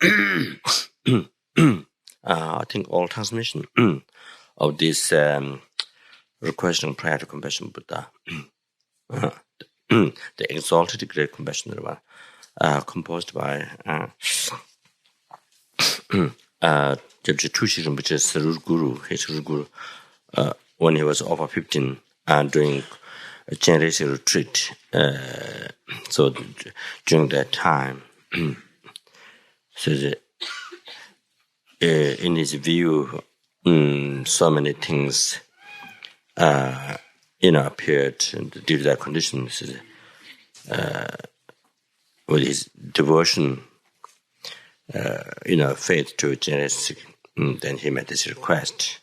I think all transmission of this requesting prior to compassion Buddha, the exalted great compassion Buddha, composed by Tushi Rinpoche's his Guru, when he was over 15 during a generation retreat. So during that time, so in his view, so many things, appeared due to that conditions. With his devotion, faith to generosity, then he made this request.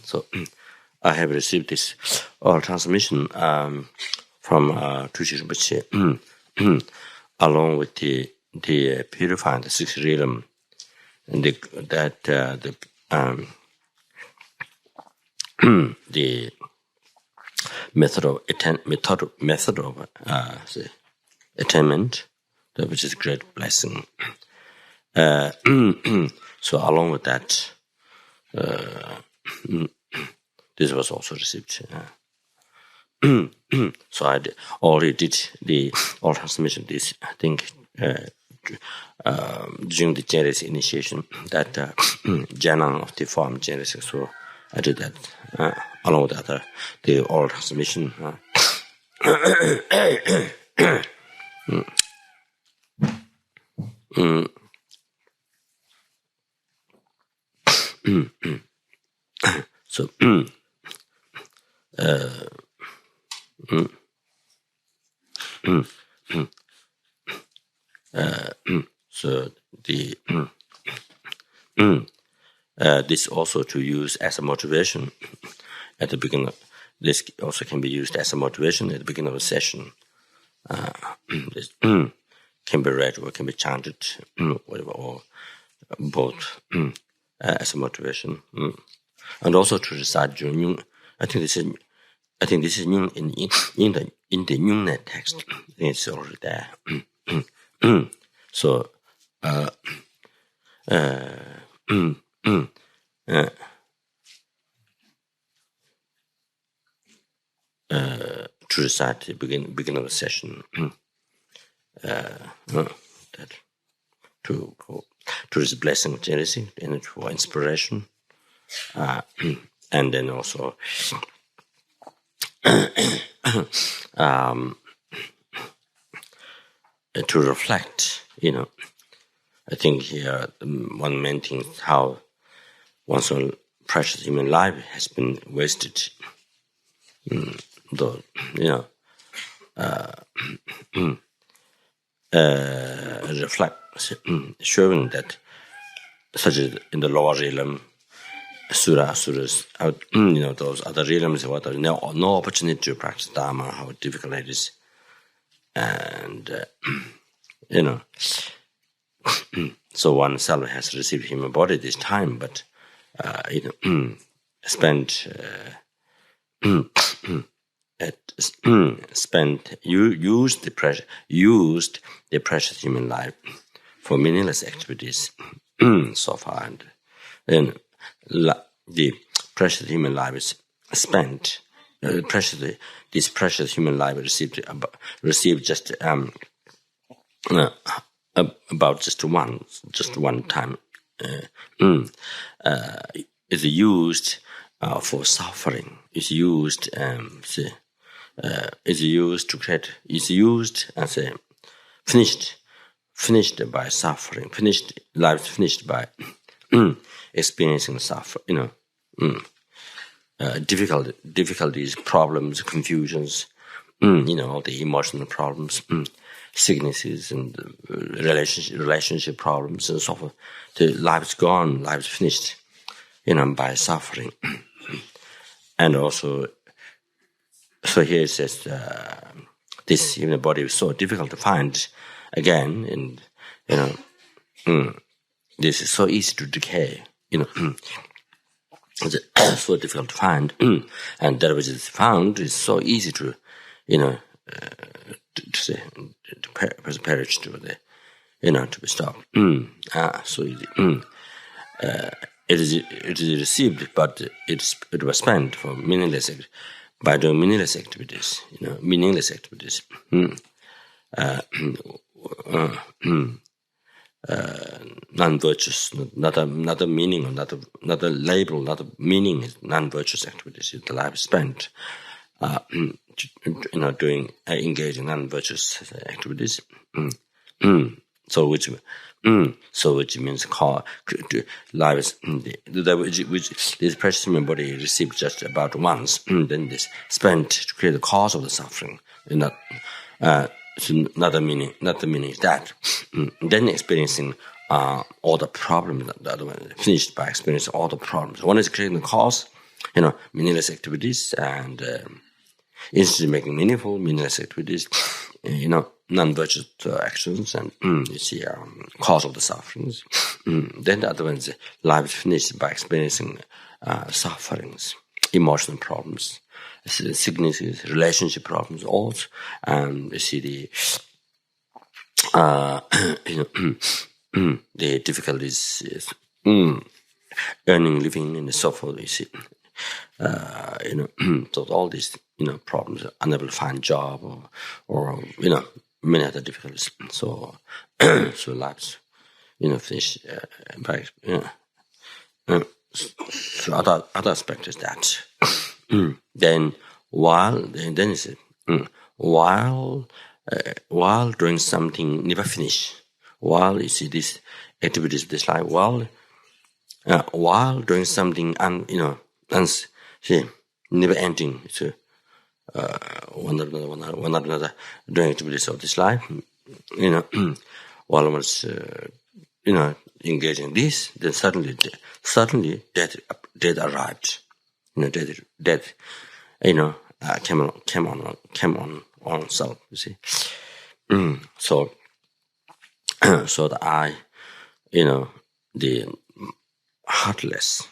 So I have received this oral transmission from Tushi Rinpoche, along with the purifying the sixth realm, and the method of attainment, which is a great blessing. So along with that, this was also received. So I already did the oral transmission. This, I think, during the Genesis initiation, that Janang of the form Genesis. So I did that along with the oral transmission. So so the this also to use as a motivation at the beginning. This also can be used as a motivation at the beginning of a session. This can be read or can be chanted, whatever, or both as a motivation, and also to recite during Jung. I think this is Jung in the Jungnet text. I think it's already there. So to recite the beginning of the session, that to receive blessing of jealousy and for inspiration, and then also to reflect. I think here one main thing is how one's own precious human life has been wasted. Though, reflect, showing that, such as in the lower realm, asuras, those other realms, what are no opportunity to practice Dharma, how difficult it is, and so oneself has received human body this time, but used the precious human life for meaningless activities so far, and then the precious human life is spent. This precious human life received just about just one time. Is used for suffering. Is used to create. Is used as a finished by suffering. Life finished by experiencing suffering. Difficulties, problems, confusions. All the emotional problems, sicknesses, and relationship problems, and so forth. The life's gone. Life's finished. By suffering. And also, so here it says, this human body is so difficult to find again, and, this is so easy to decay, it's so difficult to find, and that which is found is so easy to perish to the to be stopped. So it is received, but it was spent for meaningless by doing meaningless activities. Meaningless activities. Non-virtuous, not a meaning, or not a label, not a meaning. Non-virtuous activities. The life is spent, doing engaging in non-virtuous activities. So which means life is which this precious human body received just about once. Then this spent to create the cause of the suffering. So not the meaning is that. Then experiencing all the problems. The other one finished by experiencing all the problems. One is creating the cause, meaningless activities, and instead of making meaningless activities, non-virtuous actions, and cause of the sufferings. Then the other one is life is finished by experiencing sufferings, emotional problems, sicknesses, relationship problems, also, and you see the difficulties earning living and so forth. You see, so all these problems, unable to find job or many other difficulties. So so lives finish by so other aspect is that. Then while doing something never finish, while you see these activities of this life, while doing something never ending, so one after another doing activities of this life, while I was engaging in this, then suddenly death arrived. Death came on itself. You see, so that I, the heartless,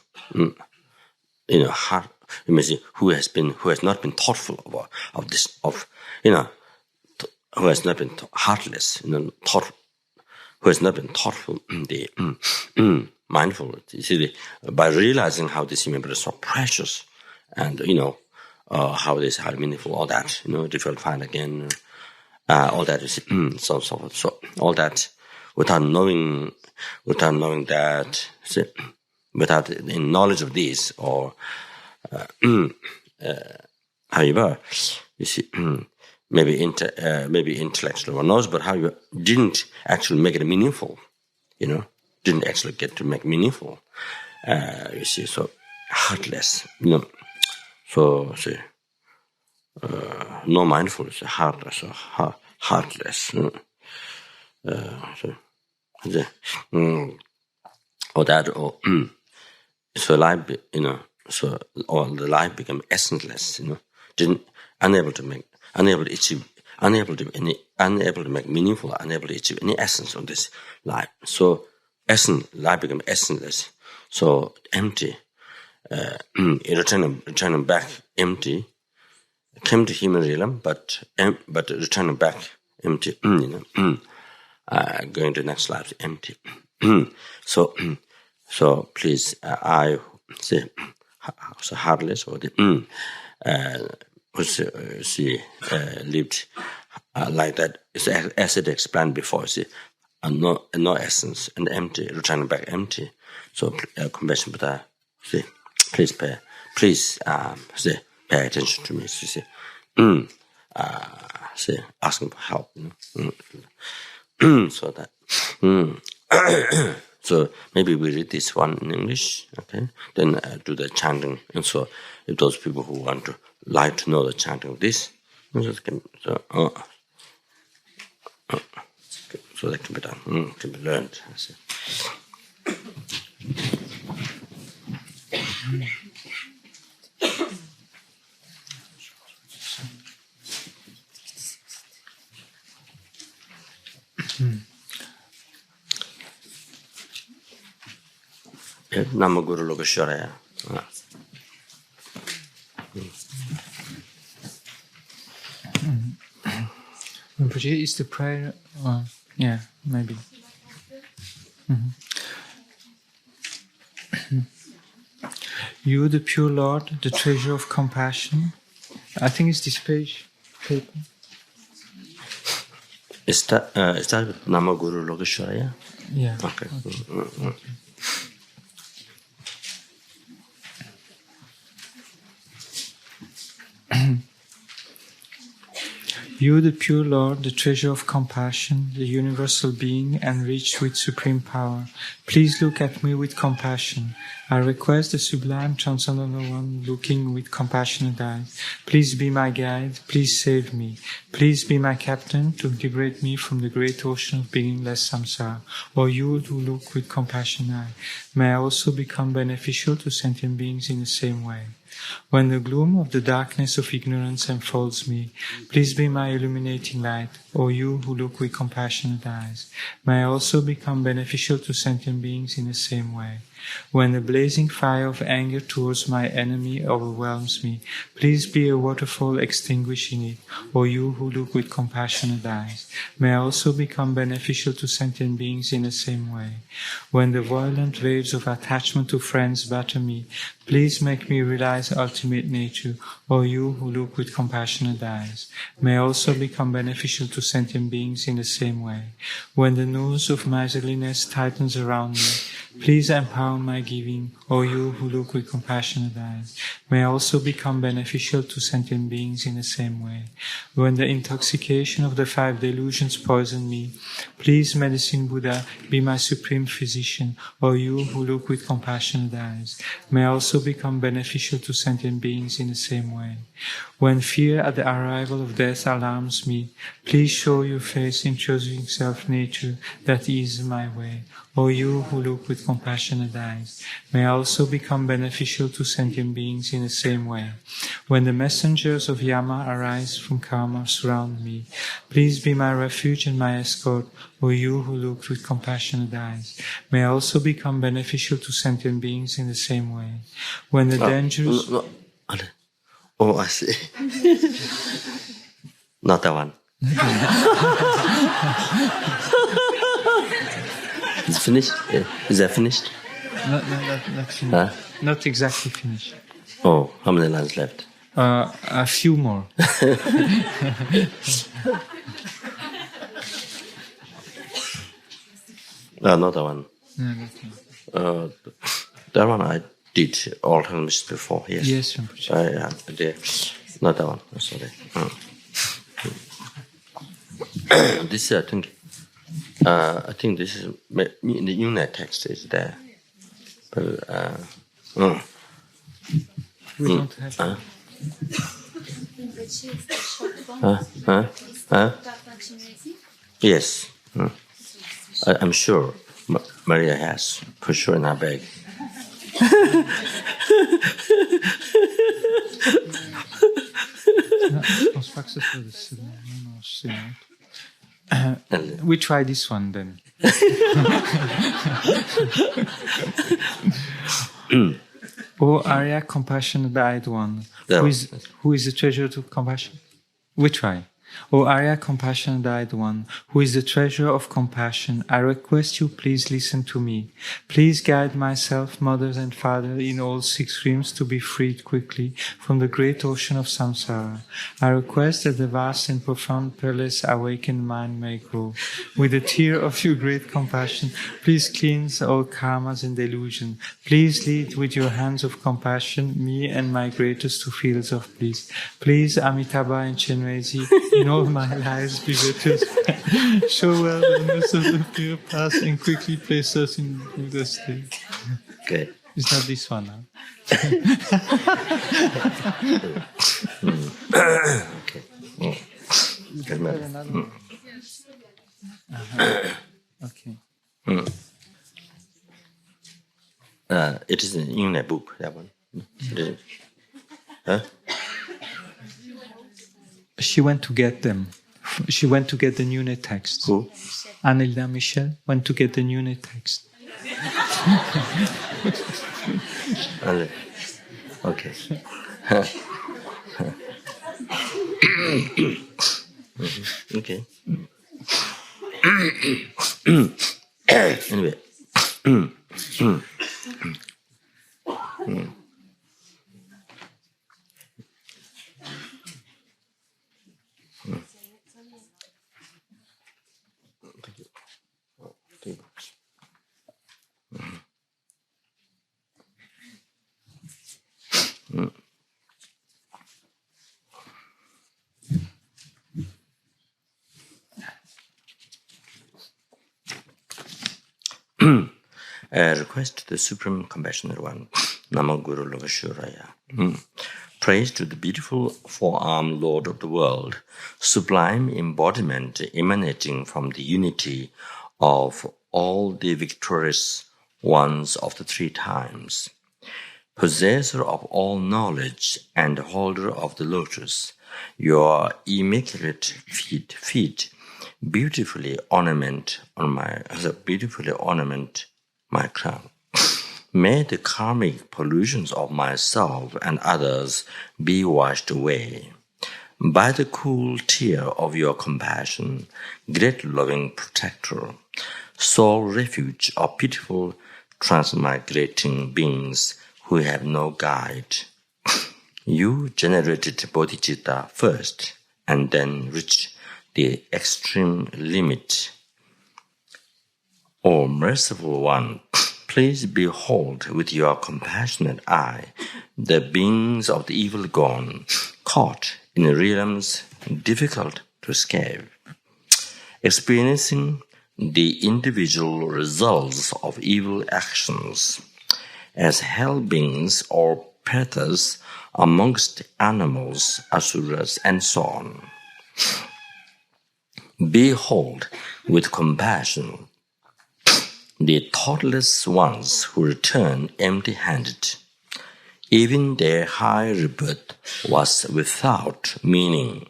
heart. You may see who has not been thoughtful of this, who has not been heartless, who has not been thoughtful, mindful. You see, by realizing how this human body is so precious, and how it is highly meaningful, all that, difficult to find again, all that is so forth. So all that without knowing that, without the knowledge of this, or however, you see, maybe intellectually one knows, but how you didn't actually make it meaningful, didn't actually get to make meaningful. You see, so heartless, So see, no mindfulness, heartless, heartless. Or that, or so life, so all the life became essenceless, unable to make meaningful, unable to achieve any essence of this life. So life became essenceless, so empty. Returning back empty, came to human realm, but returning back empty. Going to next life empty. So please, I say, so heartless, or the she lived like that. As it explained before, see, no essence and empty, returning back empty. So compassion, but see, please pay attention to me. See, asking for help. So that. So maybe we read this one in English, okay? Then do the chanting. And so if those people who like to know the chanting of this, so that can be done, can be learned. I see. Namaguru Lokashoraya. Is the prayer? Yeah, maybe. You, the pure Lord, the treasure of compassion. I think it's this page, paper. Is that Namaguru Logeshwara? Yeah. Okay. You, the pure Lord, the treasure of compassion, the universal being, enriched with supreme power, please look at me with compassion. I request the sublime transcendental one looking with compassionate eyes. Please be my guide, please save me. Please be my captain to liberate me from the great ocean of beginningless samsara. Or you who look with compassionate eye, may I also become beneficial to sentient beings in the same way. When the gloom of the darkness of ignorance enfolds me, please be my illuminating light, O you who look with compassionate eyes. May I also become beneficial to sentient beings in the same way. When the blazing fire of anger towards my enemy overwhelms me, please be a waterfall extinguishing it, O you who look with compassionate eyes. May I also become beneficial to sentient beings in the same way. When the violent waves of attachment to friends batter me, please make me realize ultimate nature, O you who look with compassionate eyes. May I also become beneficial to sentient beings in the same way. When the noose of miserliness tightens around me, please empower my giving, O you who look with compassionate eyes. May I also become beneficial to sentient beings in the same way. When the intoxication of the 5 delusions poison me, please, Medicine Buddha, be my supreme physician, O you who look with compassionate eyes. May I also become beneficial to sentient beings in the same way. When fear at the arrival of death alarms me, please show your face in choosing self-nature that is my way. O you who look with compassionate eyes, may I also become beneficial to sentient beings in the same way. When the messengers of Yama arise from karma surround me, please be my refuge and my escort, O you who look with compassionate eyes. May I also become beneficial to sentient beings in the same way. When the dangers... Oh, I see. Not that one. Is it finished? Is that finished? Not finished. Huh? Not exactly finished. Oh, how many lines left? A few more. No, not that one. No, not That one I did alternatives before. Yes. Yes, not that one. Sorry. This I think this is in the unit text is there. But we don't have. Yes. I'm sure Maria has for sure in her bag. We try this one then. O Arya compassionate-eyed one, who is the treasure to compassion? We try. O Arya compassionate-eyed one, who is the treasure of compassion, I request you please listen to me. Please guide myself, mother and father in all 6 realms to be freed quickly from the great ocean of samsara. I request that the vast and profound pearless awakened mind may grow. With the tear of your great compassion, please cleanse all karmas and delusion. Please lead with your hands of compassion me and my greatest to fields of bliss. Please, Amitabha and Chenrezi, in all my lives be with us. Show well the of the pure past and quickly place us in the state. Okay. It's not this one, huh? Okay. Okay. It is in a book, that one. Huh? She went to get them. She went to get the new net text. Who? Anilda Michel went to get the new net text. Okay. Okay. Anyway. A request to the Supreme Compassionate One, Namo Guru Lokashuraya. Praise to the beautiful four-armed Lord of the world, sublime embodiment emanating from the unity of all the victorious ones of the three times. Possessor of all knowledge and holder of the lotus, your immaculate feet beautifully ornament my crown. May the karmic pollutions of myself and others be washed away by the cool tear of your compassion, great loving protector, sole refuge of pitiful transmigrating beings who have no guide. You generated bodhicitta first and then reached the extreme limit. O merciful one, please behold with your compassionate eye the beings of the evil gone, caught in realms difficult to escape, experiencing the individual results of evil actions as hell beings or pretas amongst animals, asuras, and so on. Behold with compassion the thoughtless ones who return empty-handed. Even their high rebirth was without meaning.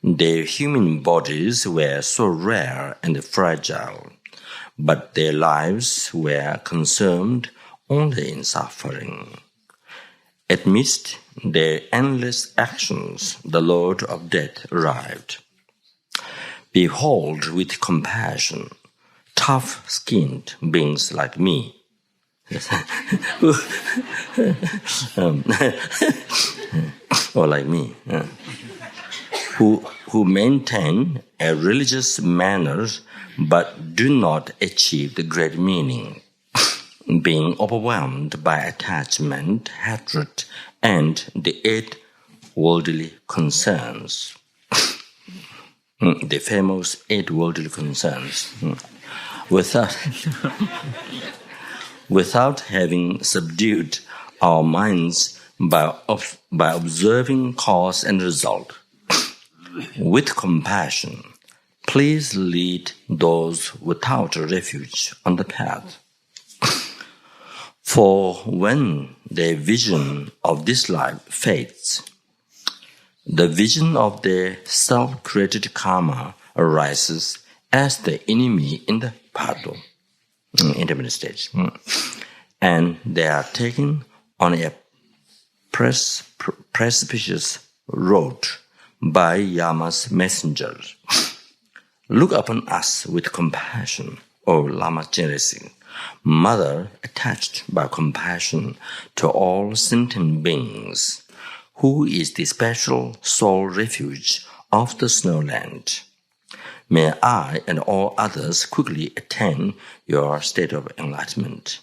Their human bodies were so rare and fragile, but their lives were consumed only in suffering. Amidst their endless actions, the Lord of Death arrived. Behold with compassion tough-skinned beings like me, or like me, who maintain a religious manner but do not achieve the great meaning, being overwhelmed by attachment, hatred, and the 8 worldly concerns. The famous 8 worldly concerns. Without having subdued our minds by observing cause and result, with compassion, please lead those without a refuge on the path. For when their vision of this life fades, the vision of their self-created karma arises as the enemy in the Pado, intermediate stage. And they are taken on a precipitous road by Yama's messenger. Look upon us with compassion, O Lama Generasi, Mother attached by compassion to all sentient beings, who is the special sole refuge of the snowland. May I and all others quickly attain your state of enlightenment.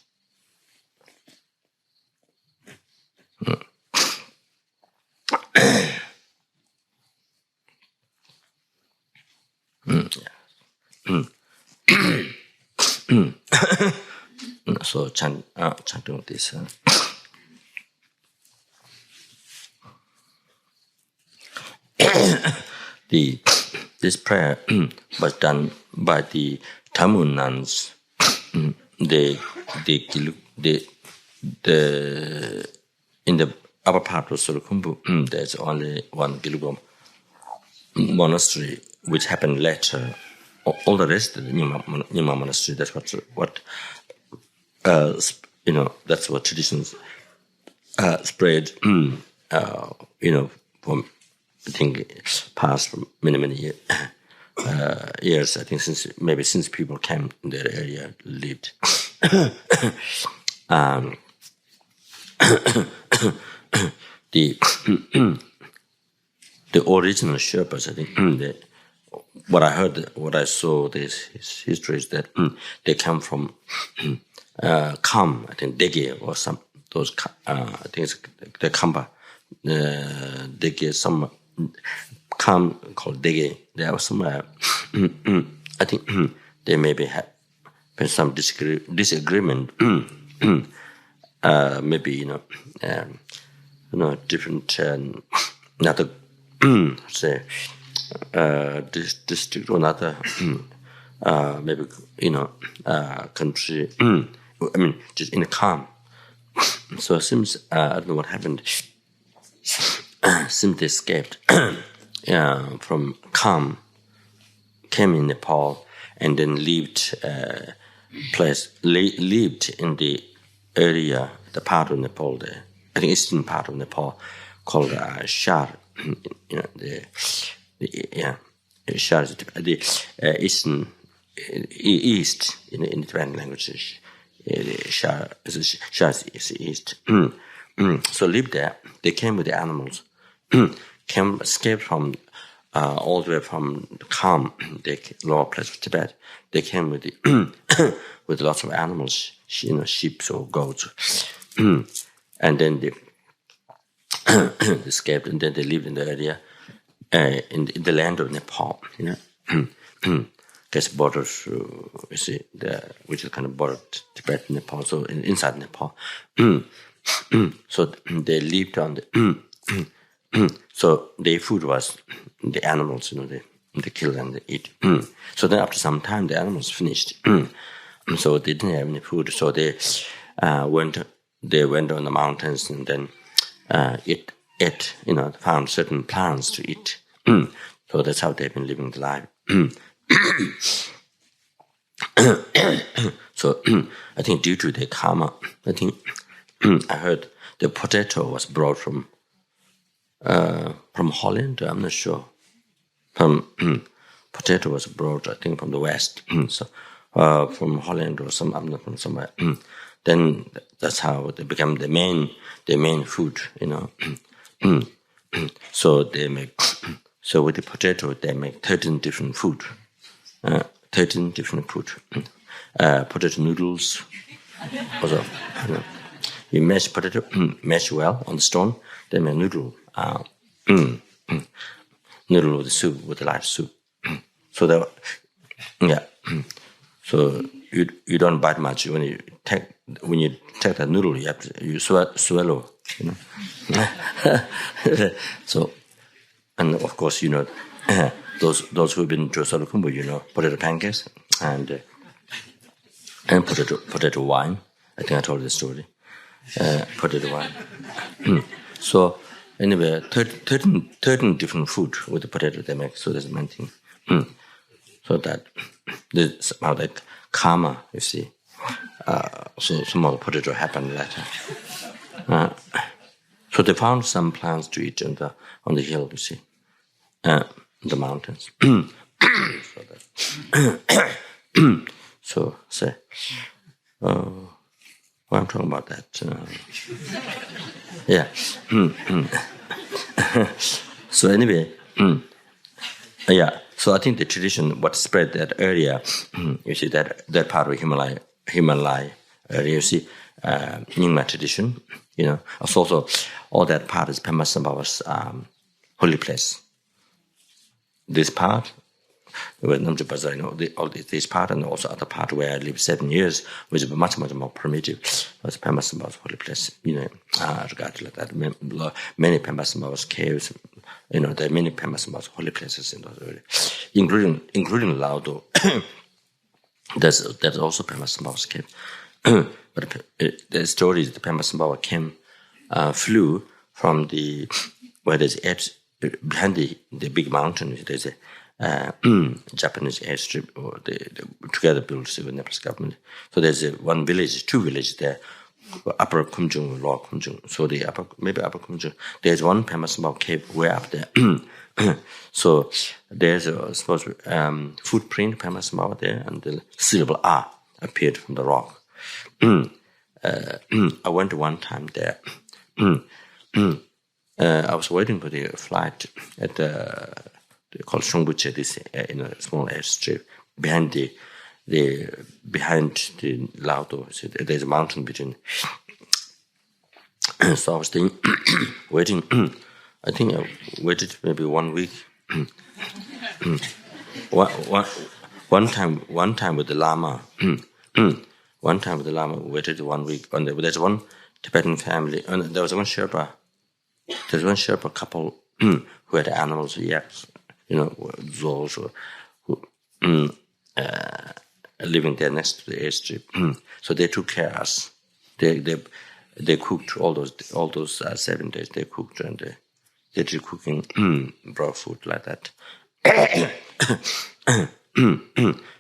So chanting this. This prayer was done by the Tamil nuns. In the upper part of Surakumbu, there's only one Gilugam monastery, which happened later. All the rest of the Nima monastery. That's what that's what traditions spread. From I think past for many years. I think since people came in that area, lived. The original Sherpas, I think, what I heard, what I saw, this history is that they come from Kam, I think Dege or some those. I think it's the Kamba. Dege, some Kam called Dege. There was some. I think they maybe some disagreement, maybe different another say district or another maybe country. I mean, just in a calm. So it seems I don't know what happened. Since they escaped from calm, came in Nepal, and then lived lived in the area, the part of Nepal, I think eastern part of Nepal, called Shar. Shar is the eastern east in the Tibetan languages. Shar is east. So lived there. They came with the animals. Escaped from all the way from Kham, the lower place of Tibet. They came with with lots of animals, sheep or goats, and then they escaped, and then they lived in the area in the land of Nepal. There's borders, you see, which is kind of border Tibet and Nepal, so inside Nepal. So they lived on the. So their food was the animals, they kill and they eat. So then after some time, the animals finished. So they didn't have any food. So they went on the mountains and then ate, found certain plants to eat. So that's how they've been living the life. So I think due to the karma, I think I heard the potato was brought from Holland. I'm not sure. Potato was brought, I think, from the West. So from Holland or I'm not from somewhere. Then that's how they become the main food. So they make. So with the potato, they make 13 different food. 13 different food. Potato noodles. Also, you mash potato, mash well on the stone. Then make noodle. Noodle with the soup, with the live soup. So that, So you don't bite much when you take that noodle. You swallow. So, and of course those who've been to Solukumbu, potato pancakes and potato wine. I think I told the story. Potato wine. So anyway, 13 different food with the potato they make. So that's the main thing. So that there's somehow like karma, you see. So some of the potato happened later. So they found some plants to eat on the hill, you see, the mountains. So say, well, I'm talking about that. Yeah. So anyway, yeah. So I think the tradition, what spread that area, you see that part of Himalaya area, you see, Nyingma tradition, also all that part is Pema Sambhava's holy place. This part, with Namche Bazaar, all this part, and also other part where I lived 7 years, which is much, much more primitive, was Pema Sambhava's holy place. Regarding like that, many Pema Sambhava's caves. There are many Pema Sambhava's holy places in those areas, including Laudo. There's also Pema Sambhava's cave. But the story is the Pema Sambhava flew from where there's edge behind the big mountain. There's a Japanese airstrip, or they together built with Nepal's government. So there's two villages there. Upper Kumjung, Lower Kumjung. So maybe Upper Kumjung. There's one Pema Sambhava cave way up there. So there's a footprint Pema Sambhava there, and the syllable R appeared from the rock. I went one time there. I was waiting for the flight at they call Shongbuche, this in a small airstrip behind the Laudo. So there's a mountain between. So I was waiting. I think I waited maybe 1 week. One time with the Lama. one time the Lama waited 1 week. And there's one Tibetan family, and there was one Sherpa. There's one Sherpa couple who had animals, yaks, those who living there next to the airstrip. So they took care of us. They cooked all those 7 days. They cooked and they did cooking, brought food like that.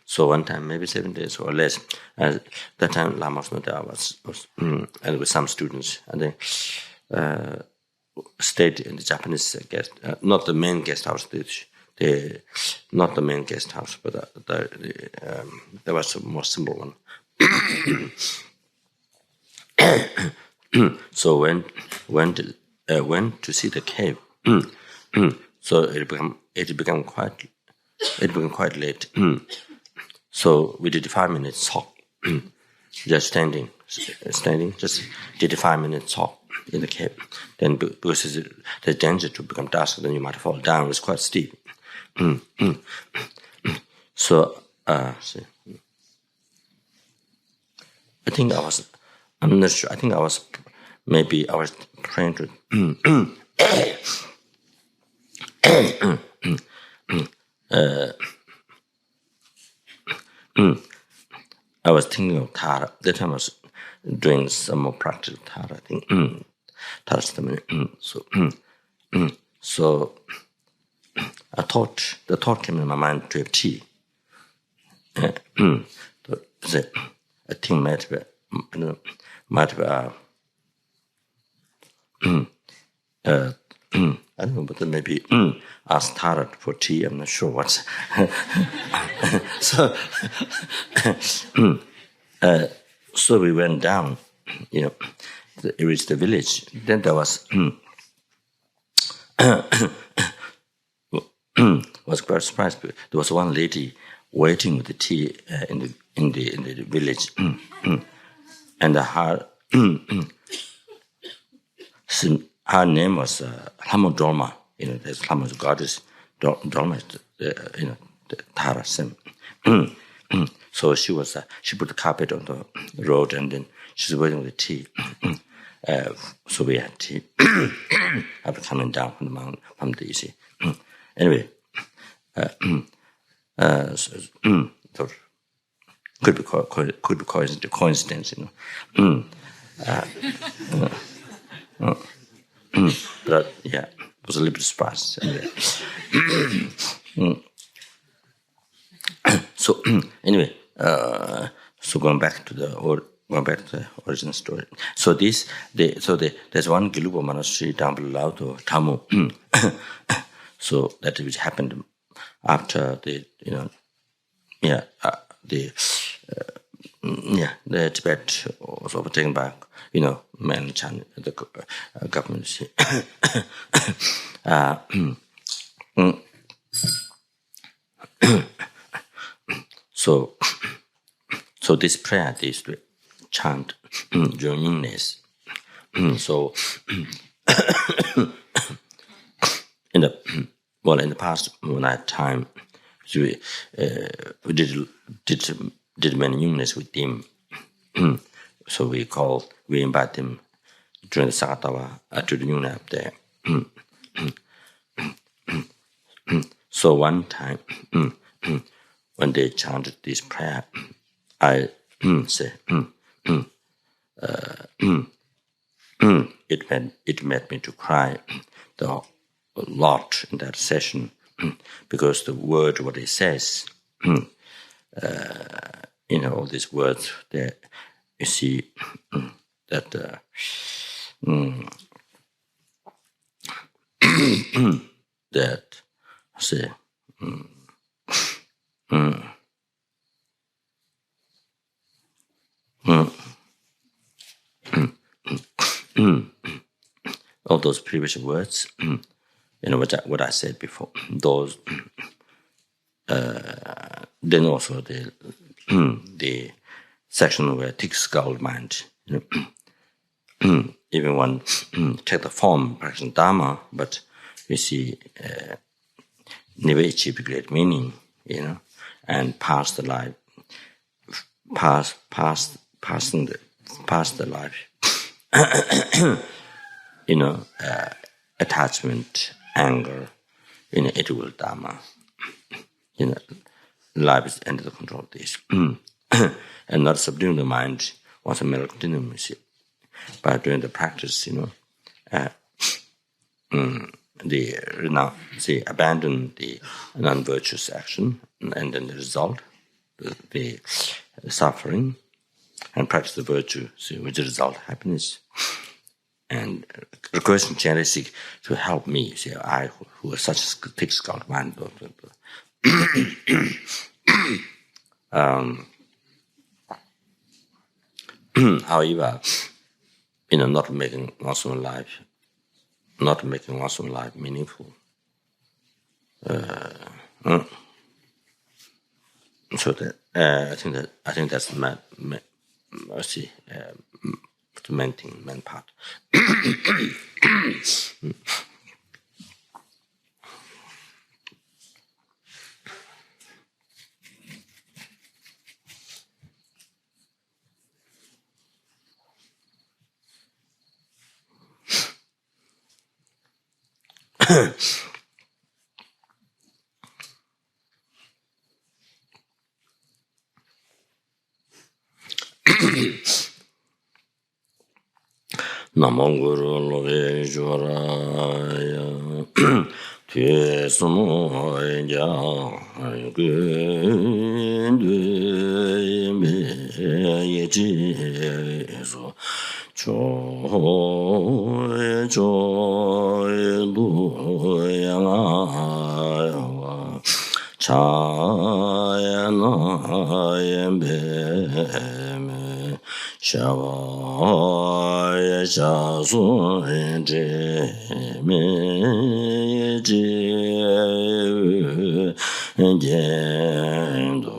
So one time, maybe 7 days or less. That time, Lama was not there. I was and with some students, and they stayed in the Japanese guest, not the main guest house. Not the main guest house, but there was a more simple one. So went to see the cave. So it became quite late. So we did 5 minutes talk, just standing, just did a 5 minute talk in the cave. Then because there's danger to become dusk, then you might fall down. It was quite steep. So I think I'm not sure. I think I was praying to. I was thinking of Tara. That time I was doing some more practice of Tara. I think Tara stamina. So the thought came in my mind to have tea. I think might be I don't know, but then maybe ask Tara for tea. I'm not sure what's. So we went down. It reached the village. Then there was was quite surprised. There was one lady waiting with the tea in the village, and her name was Lama Dorma. There's Lama's goddess. Dorma is the Tara Sim. So she put the carpet on the road, and then she's waiting with the tea. So we had tea after coming down from the mountain, from the easy. Anyway, could be coincidence, But yeah, it was a little bit surprised. Anyway. So anyway, so going back to the origin story. So there's one Gilupa monastery down below to Tamu. So that which happened after the Tibet was overtaken by mainland China, the government. So this prayer is to chant during illness. So in the past, when I had time, we did many illness with him. So we invite him during the Sakatawa to the Yuna up there. So one time, when they chanted this prayer, I say, it made me to cry a lot in that session, because the word, what it says, all these words there, you see that that say all those previous words, what I said before, those then also the section where thick skull mind, even one take the form practicing Dharma, but we see never achieve great meaning, and pass the life passing the life. Attachment, anger, it will dharma. Life is under the control of this. And not subduing the mind was a mere continuum, but during the practice, they abandon the non-virtuous action, and then the result, the suffering, and practice the virtue, which result happiness. And requesting charity to help me, I who is such a thick skulled man. However, not making one's own life meaningful. So that I think that's mercy, the main thing, main part. Namanguru Loge Jwaraya Tue Sumo Ja Gundu Me Yeji So Joy Lu Yang Chayana Yembe Shawaya Shasun Jeme Jendo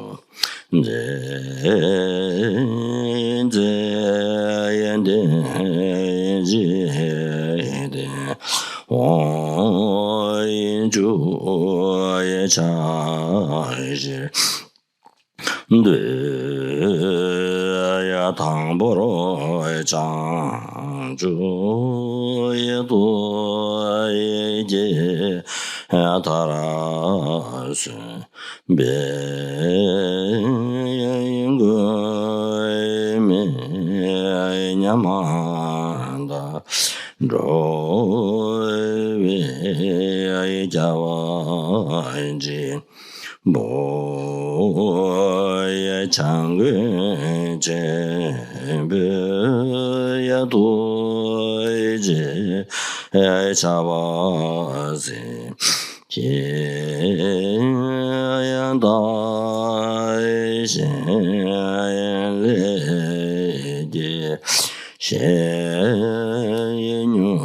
Ya Tangboro Changju Yedo Ye Taras Be Yingo Me Nyamanda Do Ye Jawa Boya Changwe Jebe Yadoje Chawazi Yandai Shenlege Shenyu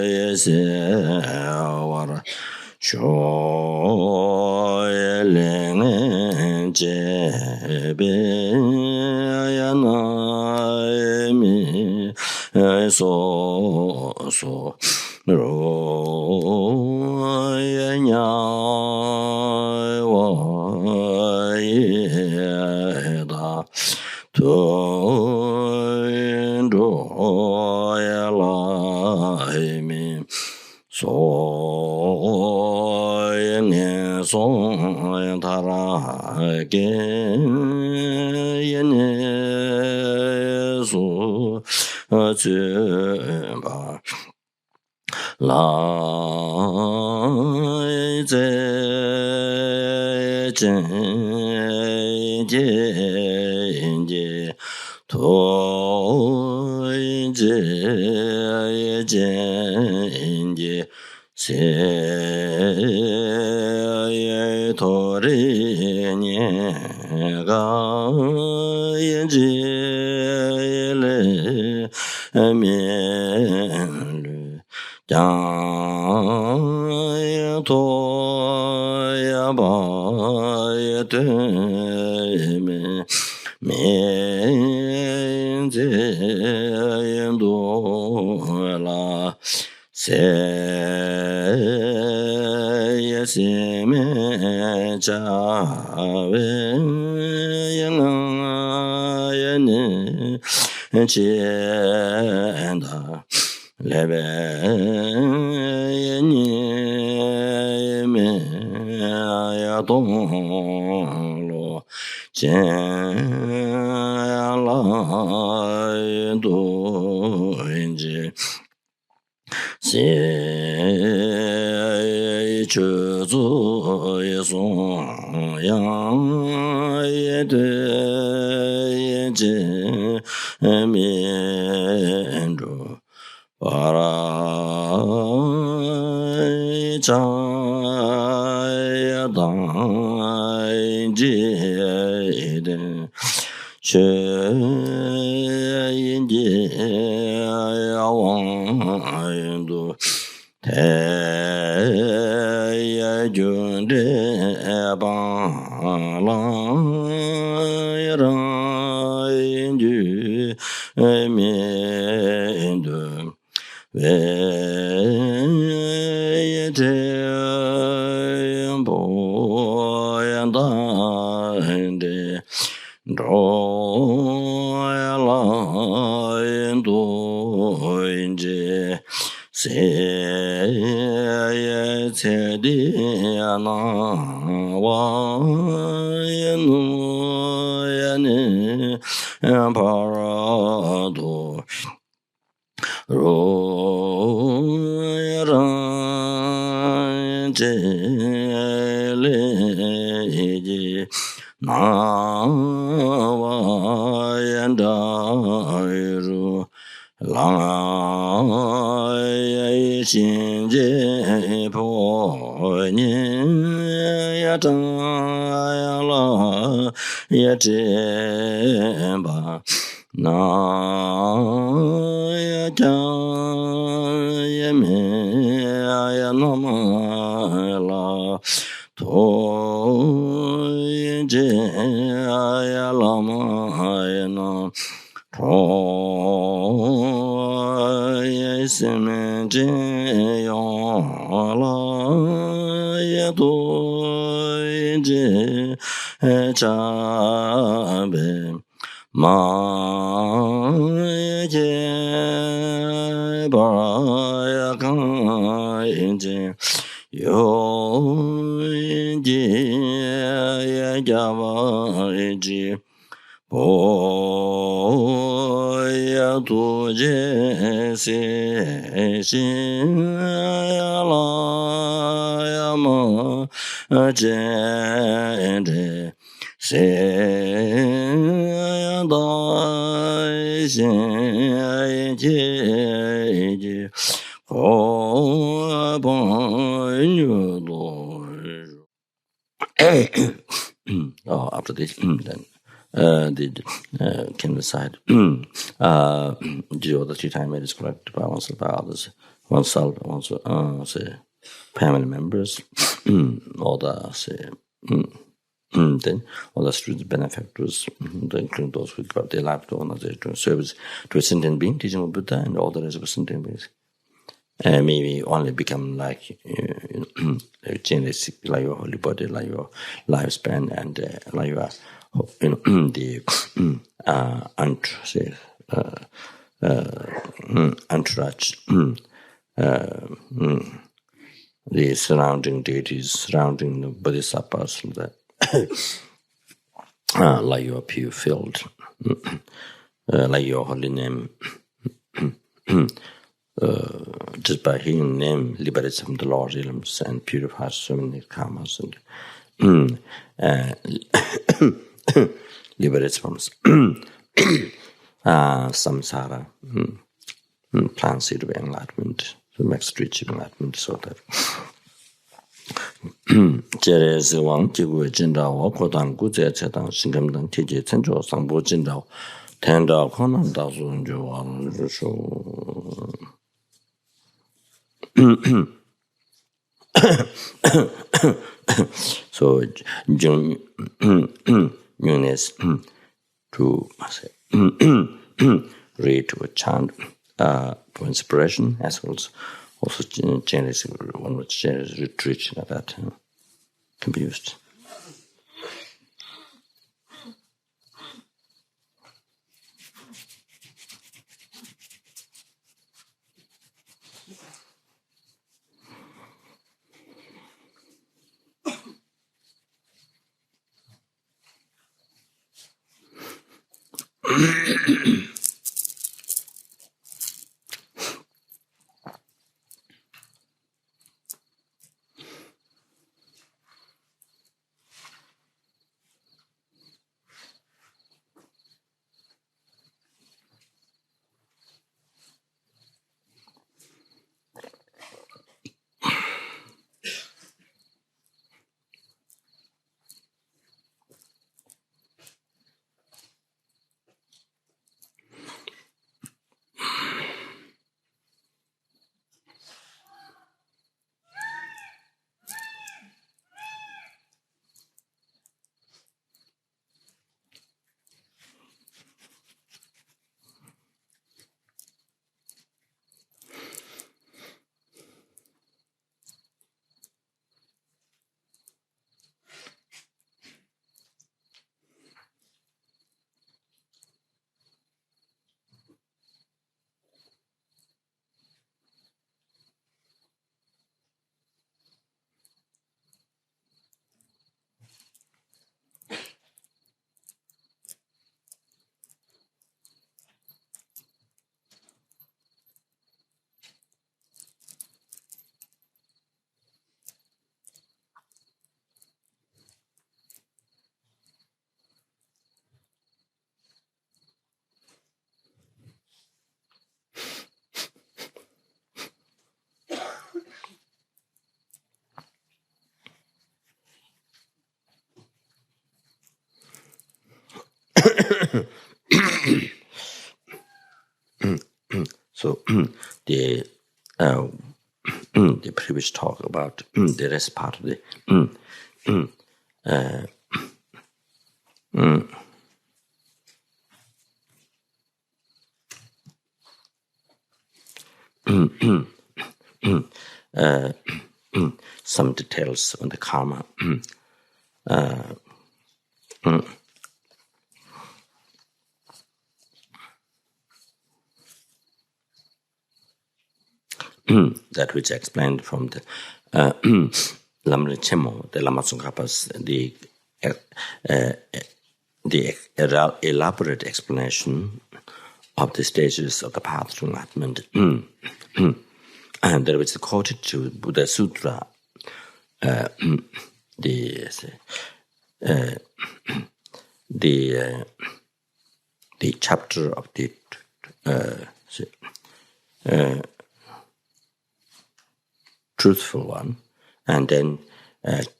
Yesewara Shoyeleng Jebe Yanami So Royanya Wayeda Toindo Yalaimi So Yene Song Tara Yene So Cheba La Ze To Se Tori Ga Yele Mielu Jaya To Yaba Yeteme Menze Yendola Se Yesime Chave Yanang chenda lebe ni me ya dong lo chen la do inji xie zhe zu ye song yang ye de ye jie mian zhu para cha ya dang jie de xue yin jie ya wang yin du te ye jun de ba lang ra yin ju mian du ve ye te bo yan da de do ya la yin du yin je se ye ce di na wa yin nu ya ne pa ra do ro ra je le ji na wa yan da ru la ye xin je po ni ya zhang ya la ye zhe ba na ya jiang ye me ya na ma la to ye je ya la ma ya na to ye se me je ya la ye do ye je cha be ma ye je ba ya kan yin je yo yin je ya ja ba yin je bo ya tu je se xin ya la ya ma je de se ya da xin je je ho ba yu do oh, after this then the canvas side the other two time it is correct by oneself, by others, oneself, say family members, or the say then all the students, benefactors, including those who got their life to honor their service to a sentient being, teaching of Buddha, and all the rest of the sentient beings. Maybe only become like genetic, like your holy body, like your lifespan, and like your the entourage, the surrounding deities, surrounding the bodhisattvas, like your pure field, like your holy name. Just by hearing the name liberates from the lower realms and purifies so many karmas and liberates from samsara, plants seed of enlightenment, to make street enlightenment, so that 제레스 왕 지구의 진다와 고단 구제 제당 신금등 티제 천조 상보 진다 텐다 코난 다수 조왕 주소 so newness to read to a chant for inspiration, as well as also generous, one which generous retreat that can be used. So the previous talk about the rest part of the some details on the karma. That which explained from the Lamri Chemo, the Lama Tsongkhapa's, the elaborate explanation of the stages of the path to enlightenment. And there was quoted to Buddha Sutra, the chapter of the truthful one, and then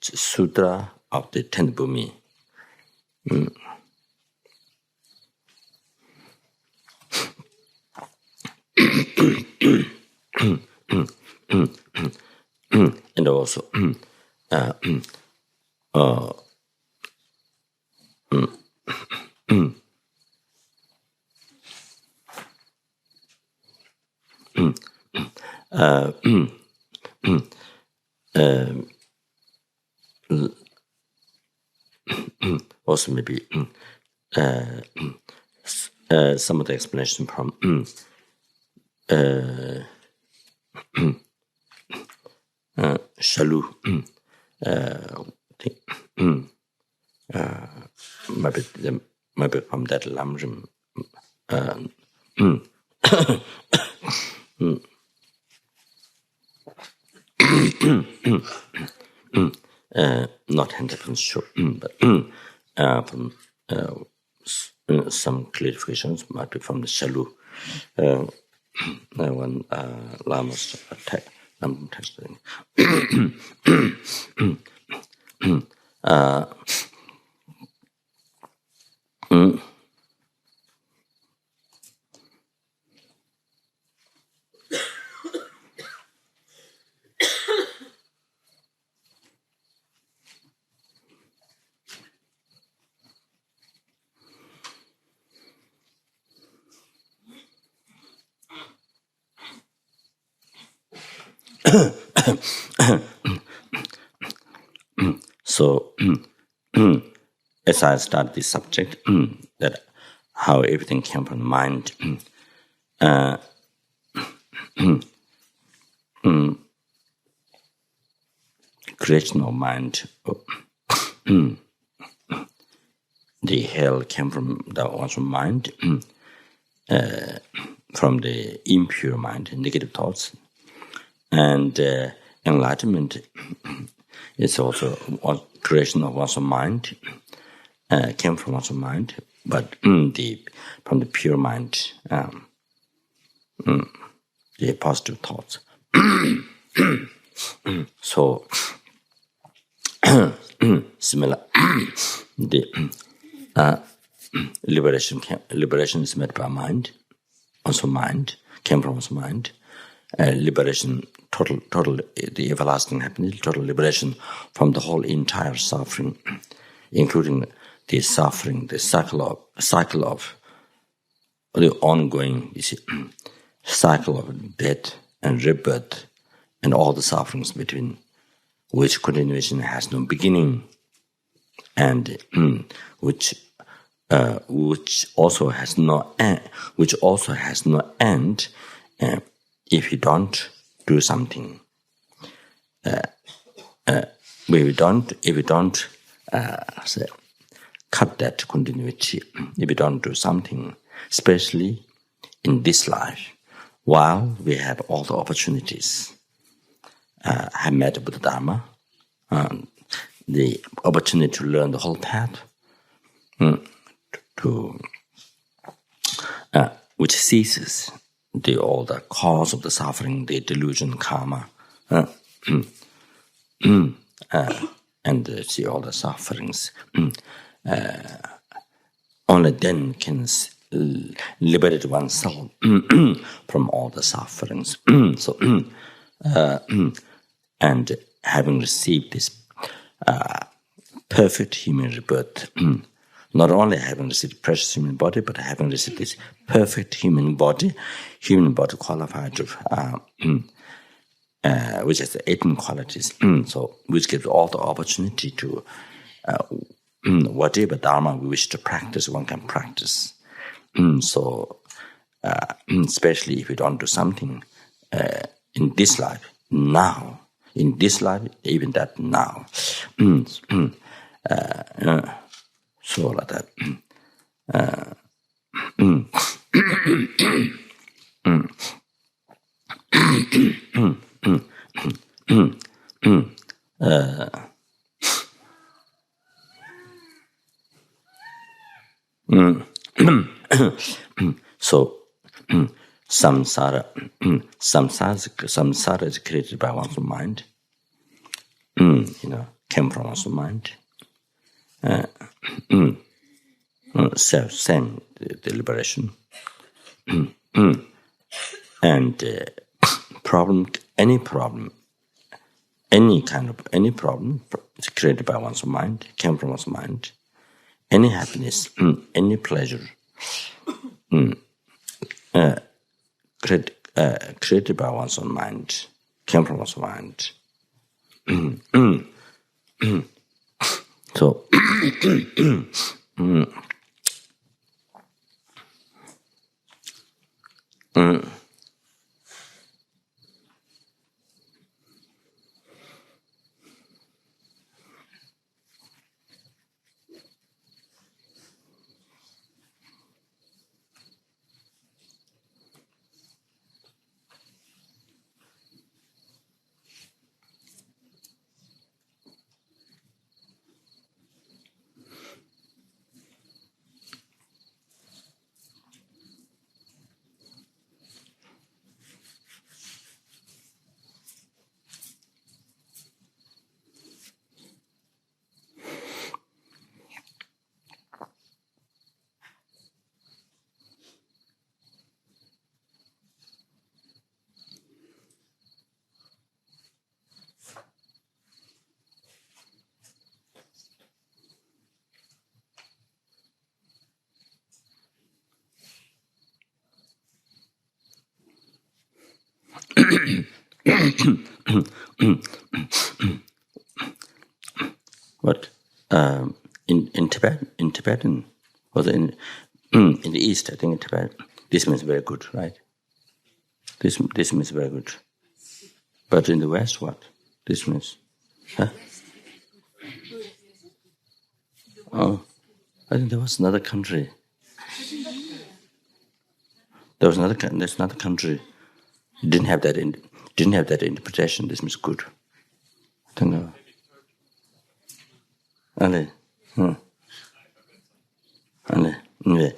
Sutra of the Ten Bhumi. And also also maybe some of the explanation from Shalu, maybe from that Lamrim. Not 100% sure, but from some clarifications might be from the Shalu. When Lama's texting. So, as I started this subject, that how everything came from the mind, creation of mind, the hell came from the one's mind, from the impure mind, negative thoughts. And enlightenment is also one creation of one's mind, came from one's mind, but from the pure mind, the positive thoughts. So, similar, the liberation is made by mind, also mind, came from also mind. Liberation, total, the everlasting happiness, total liberation from the whole entire suffering, including the suffering, the cycle of the ongoing, cycle of death and rebirth, and all the sufferings between, which continuation has no beginning, and which also has no end, if you don't do something. If you don't cut that continuity, if you don't do something, especially in this life, while we have all the opportunities, have met Buddha Dharma, the opportunity to learn the whole path, which ceases all the cause of the suffering, the delusion, karma, and see all the sufferings. Only then can liberate oneself from all the sufferings. And having received this perfect human rebirth, not only having received precious human body, but having received this perfect human body qualified with, which has the 18 qualities, so which gives all the opportunity to whatever dharma we wish to practice, one can practice. Especially if you don't do something in this life, now, even that now. So like that. So samsara is created by one's mind. Came from one's mind. Same, the liberation. And any problem is created by one's mind, came from one's mind. Any happiness, any pleasure, created by one's own mind, came from one's mind. So, what in Tibetan, was in the East, I think in Tibet, this means very good, right? This means very good. But in the West, what? This means, huh? Oh, I think there was another country. There's another country didn't have that interpretation. This means good. I don't know. Ale. Ale. Yeah.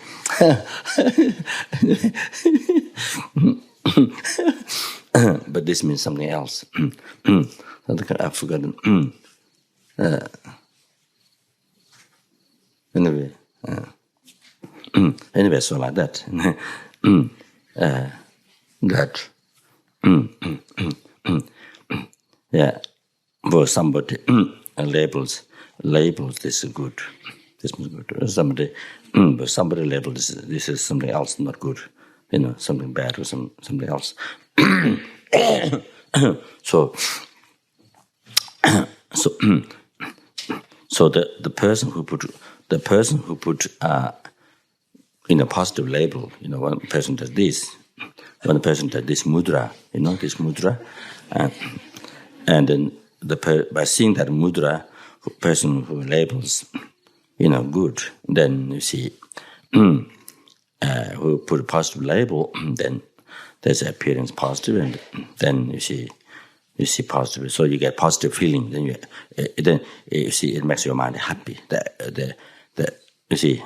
But this means something else. I've forgotten. Anyway. Anyway, so like that. That. Yeah. For somebody labels this is good. This is good. But somebody labels this is something else not good. Something bad or something else. So the person who put in a positive label, one person does this, one person does this mudra, this mudra, and then by seeing that mudra, person who labels, good, then you see, who put a positive label, then there's appearance positive, and then you see positive. So you get positive feeling. Then you see it makes your mind happy. You see.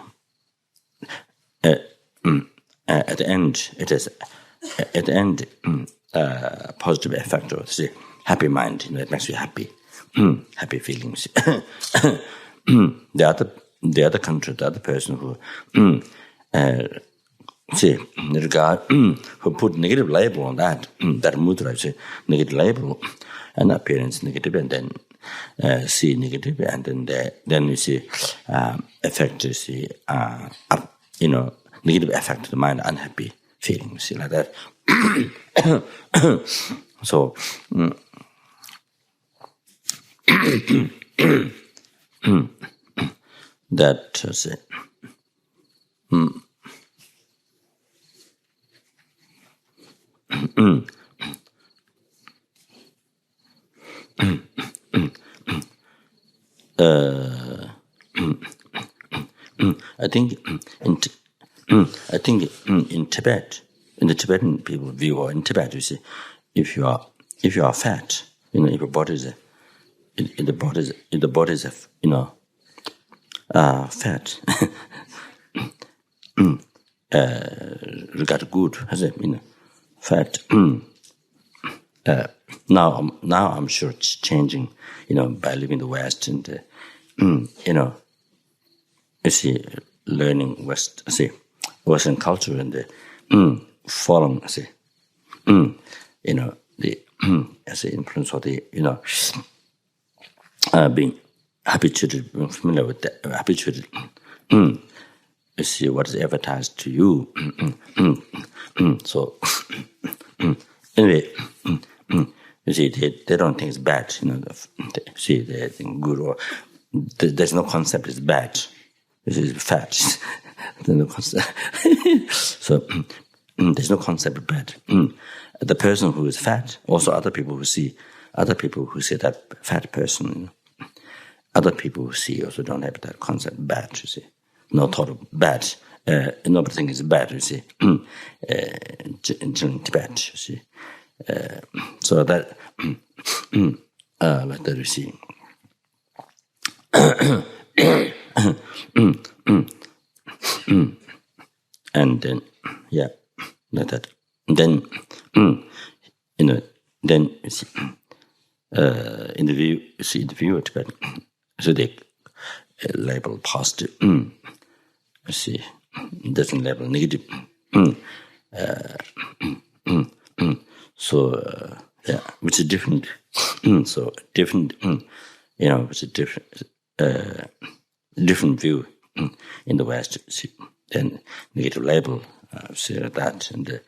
At the end, it is positive effect. Or see, happy mind. It makes you happy. Happy feelings. The other country, the other person who regard who put negative label on that mudra, negative label, and appearance negative, and then see negative, and then you see effect. You see negative effect to the mind, unhappy feeling. You see like that. So. That is it. I think in Tibet, in the Tibetan people view, or in Tibet, you see, if you are fat, if your body is the body is fat, regard good, fat. Now I'm sure it's changing, by living in the West and you see, learning Western culture and following, the as an influence of the being habituated, being familiar with that, habituated. You see what is advertised to you. So anyway, you see, they don't think it's bad. They think good, or there's no concept it's bad. This is fat. There's no concept. So there's no concept of bad. The person who is fat, also other people who see that fat person. Other people who see also don't have that concept bad. You see, no thought of bad. Nobody thinks it's bad. You see, in Tibet. You see, so that like that you see. And then, yeah, like that. And then, then you see, in the view of Tibet, so they label positive. You see, doesn't label negative. So yeah, which is different. So different. It's a different view in the West. See, then negative label, say that, and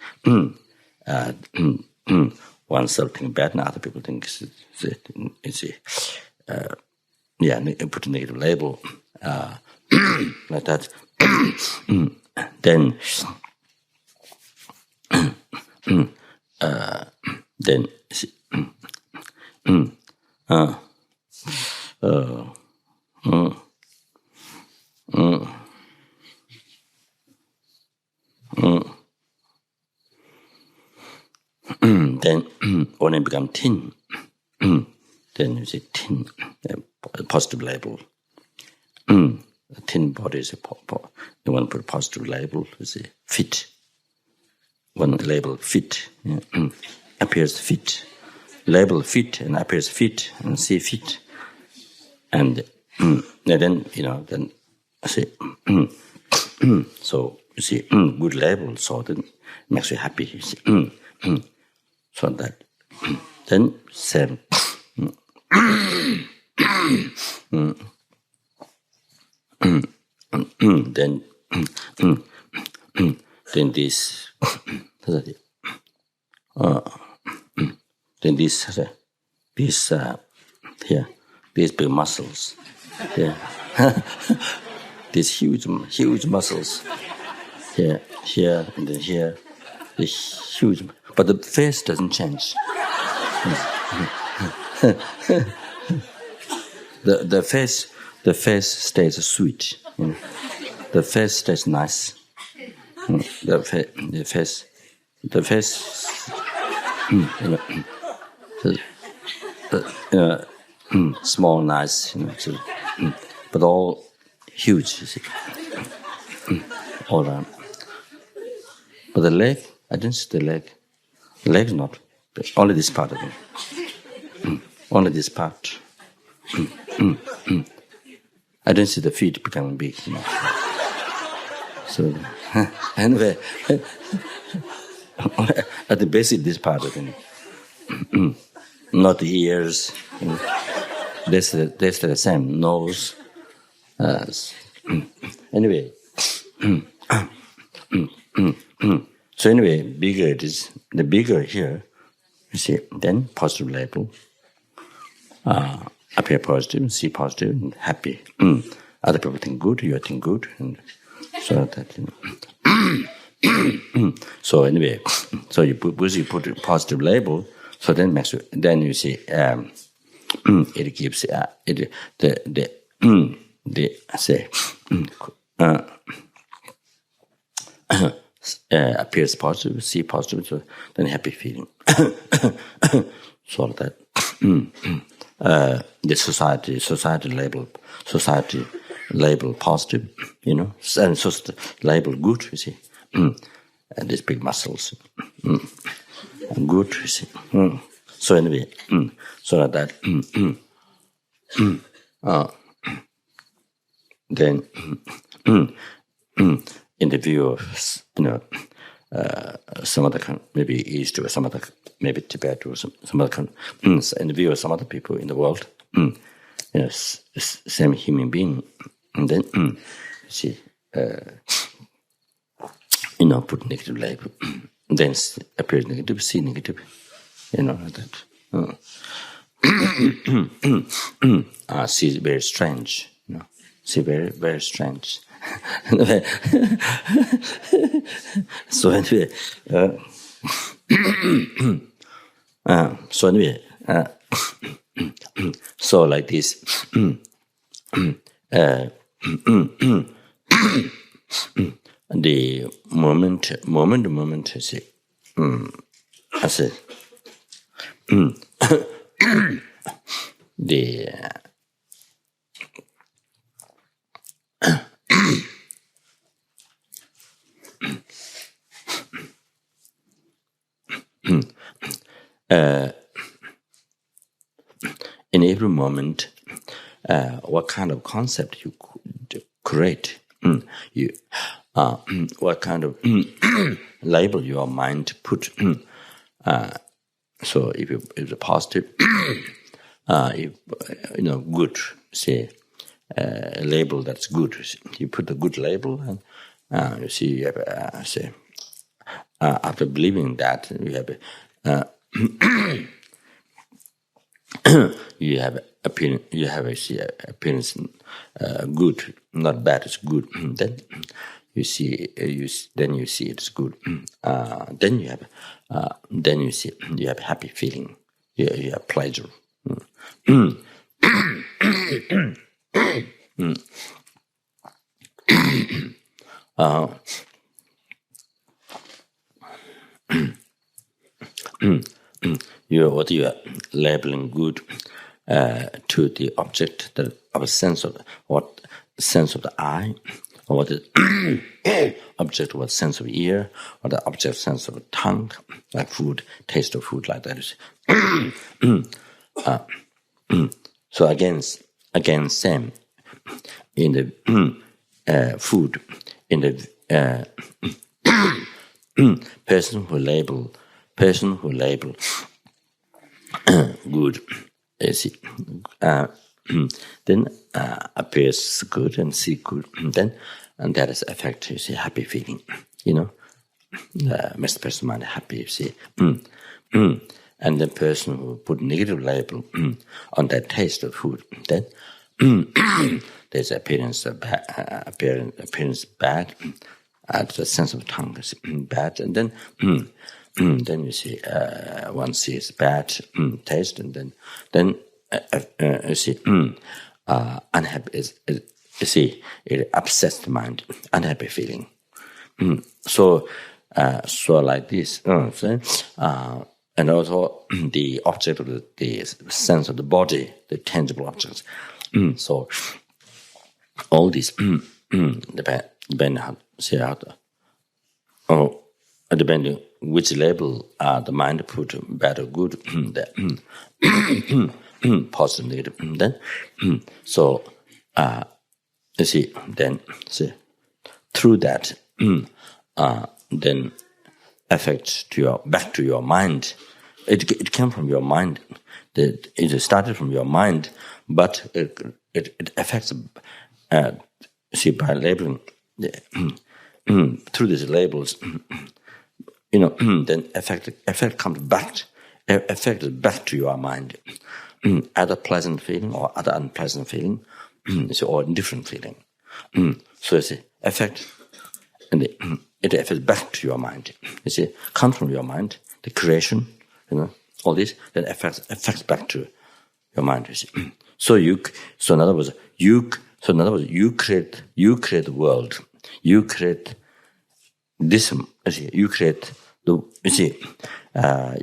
one self think bad, and other people think it's put a negative label like that. Then then when it becomes thin, then you see thin, positive label. A thin body is you want to put a positive label, you see, fit. One label fit, appears fit. Label fit and appears fit and see fit. And then, then I say, so you see, good label, so then makes you happy. You see, so that, then same. Then this, then this here, these big muscles, yeah, these huge muscles, here, and then here, the huge, but the face doesn't change. The face stays sweet. The face stays nice. The face, small, nice, but all huge, you see, all around. But the leg, I didn't see the leg. The leg's not, only this part of it. Only this part. I didn't see the feet becoming big. So anyway, at the basic, this part of it, not the ears. That's the same nose. Anyway, so anyway, bigger it is. The bigger here, you see, then positive label. Appear positive, see positive, and happy. Other people think good, you think good, and so that. So anyway, so you put a positive label. So then you see it gives appears positive, see positive, so then happy feeling. So that. The society label positive, and so label good, you see, and these big muscles, good, you see. So anyway, so that then in the view of some other maybe East or some other, maybe Tibet or some other in the view of some other people in the world, same human being, and then see, put negative label, then appears negative, see negative, that. See very strange, see very very strange. So anyway, so like this, the moment, I say, the in every moment, what kind of concept you create, what kind of label your mind put. So if it's a positive, if good, say label that's good, you put a good label, and you see, you have say after believing that you have. You have appearance. You have appearance good, not bad. It's good. Then you see. Then you see it's good. Then you have. Then you see. You have happy feeling. You have pleasure. what you are labeling good to the object of a sense of what sense of the eye, or what the object of a sense of ear, or the object sense of a tongue, like food, taste of food, like that. So again, same in the food, in the person who label good, then appears good and see good, and that is affect, you see, happy feeling, makes the person mind happy, you see. And the person who put negative label on that taste of food, then there's appearance bad, the sense of tongue is bad, and then you see one sees bad taste, and then you see unhappy. You see, it upsets the mind, unhappy feeling. So like this. And also the object of the sense of the body, the tangible objects. So all these depend depending which label the mind put, bad or good, positive, negative. Then so you see, then see through that then affect back to your mind. It came from your mind. It started from your mind, but it affects. See, by labeling through these labels, then effect comes back. Effect is back to your mind, either pleasant feeling or other unpleasant feeling, or indifferent feeling. So it's effect, and it affects back to your mind. You see, comes from your mind, the creation, all this, then affects back to your mind. You see. So in other words, you create the world. You create this. You create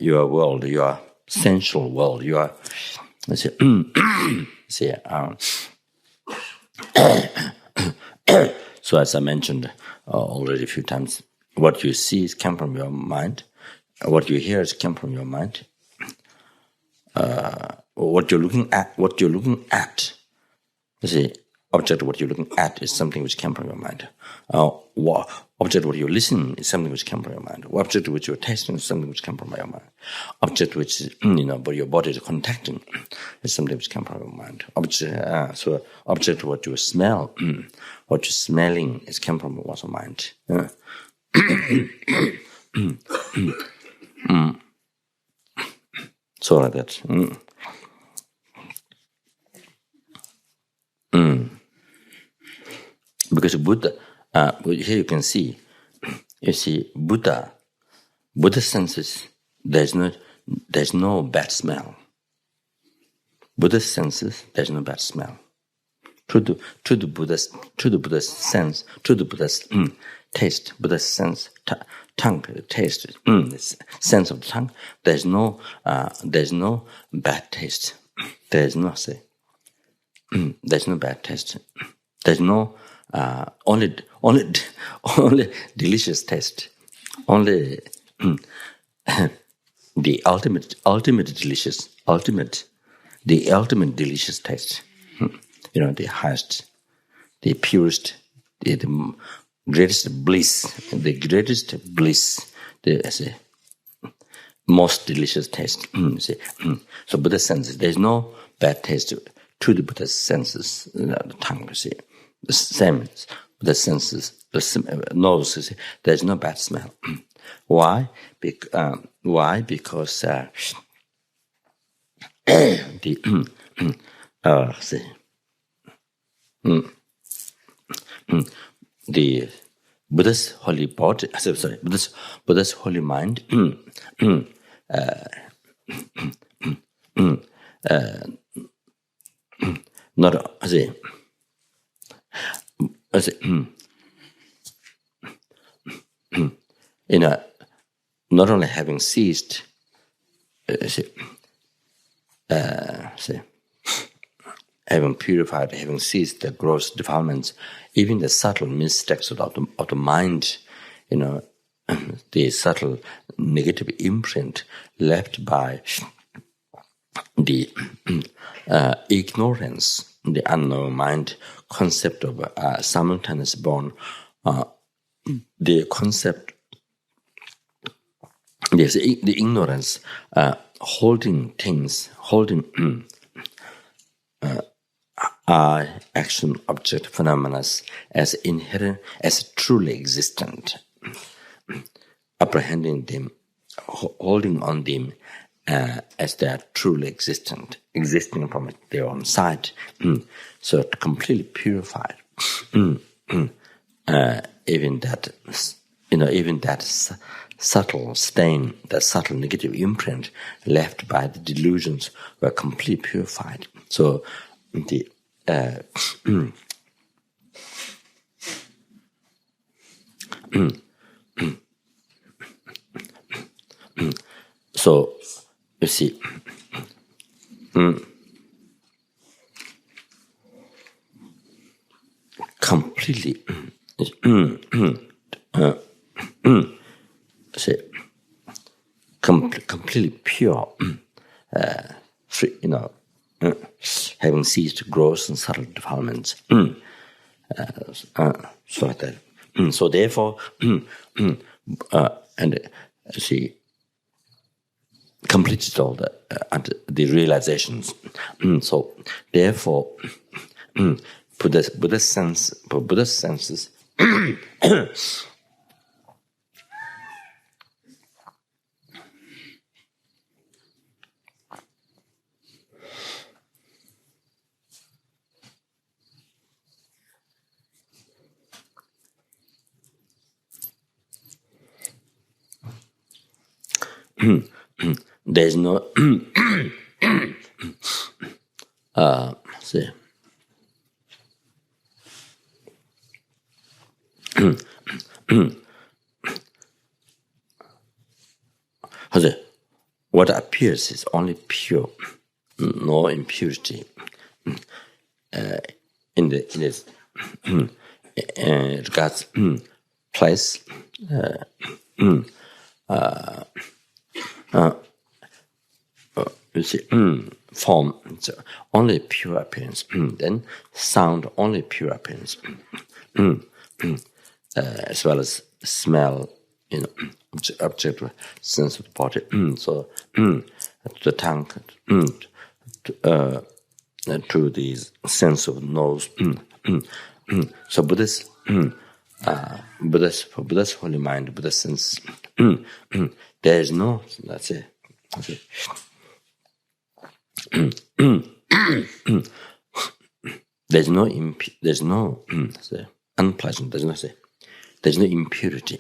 your world, your sensual world. Your so as I mentioned already a few times, what you see is come from your mind. What you hear is come from your mind. What you're looking at, you see, object what you're looking at is something which came from your mind. Object what you're listening is something which came from your mind. Object which you're tasting is something which came from your mind. Object which but your body is contacting is something which came from your mind. Object what you smell, what you're smelling is came from one's mind. So like that. Because Buddha, here you can see, Buddha senses there's no bad smell. Buddha senses there's no bad smell. To the Buddha's sense, to the Buddha's taste, Buddha's sense, tongue, taste, sense of the tongue. There's no bad taste. There's no bad taste. There's no only delicious taste. Only the ultimate delicious taste. The highest, the purest, the greatest bliss, the most delicious taste. So Buddha senses there's no bad taste to the Buddha's senses, the tongue. The same, the senses, the nose. There's no bad smell. Why? Because the Buddha's holy body, Buddha's holy mind, not not only having ceased having purified, having ceased the gross defilements, even the subtle mistakes of the mind, the subtle negative imprint left by the ignorance, the unknown mind concept of simultaneous born, the concept, yes, the ignorance holding things, holding action, object, phenomena as inherent, as truly existent, apprehending them, holding on them as they are truly existing from their own side. So completely purified. Even that subtle stain, that subtle negative imprint left by the delusions were completely purified. So the so you see, completely say, completely pure, free, having ceased gross and subtle defilements. So that. So therefore, and see, completed all the realizations. So therefore, Buddha's senses. There's no see. What appears is only pure, no impurity. In this regards place, you see, form, only pure appearance. Then sound, only pure appearance. As well as smell, object, sense of the body. So the tongue, to the sense of nose. So Buddha's holy mind, Buddha's sense. There is no, let's say, there's no say, unpleasant. There's no impurity.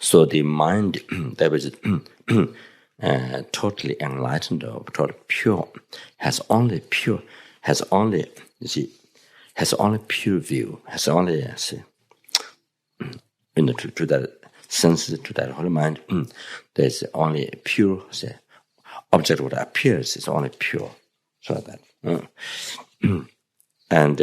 So the mind that was totally enlightened or totally pure has only pure view, has only to that senses, to that holy mind. There's only pure object what appears is only pure, so that and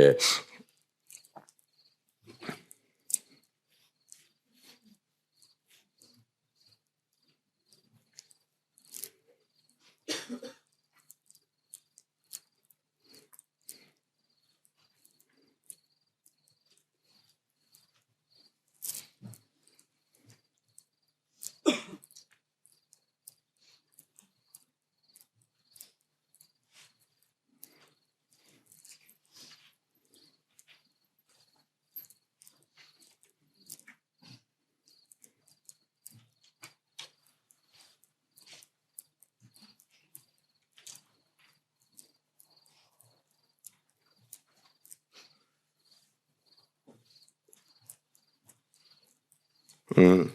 In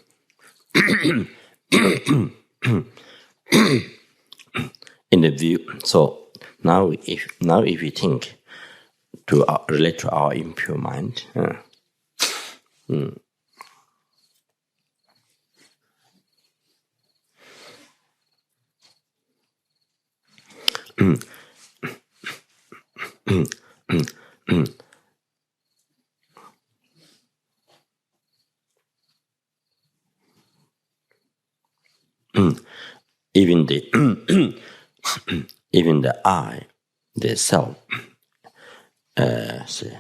the view, so now if we think to relate to our impure mind, even the even the I, the self, say,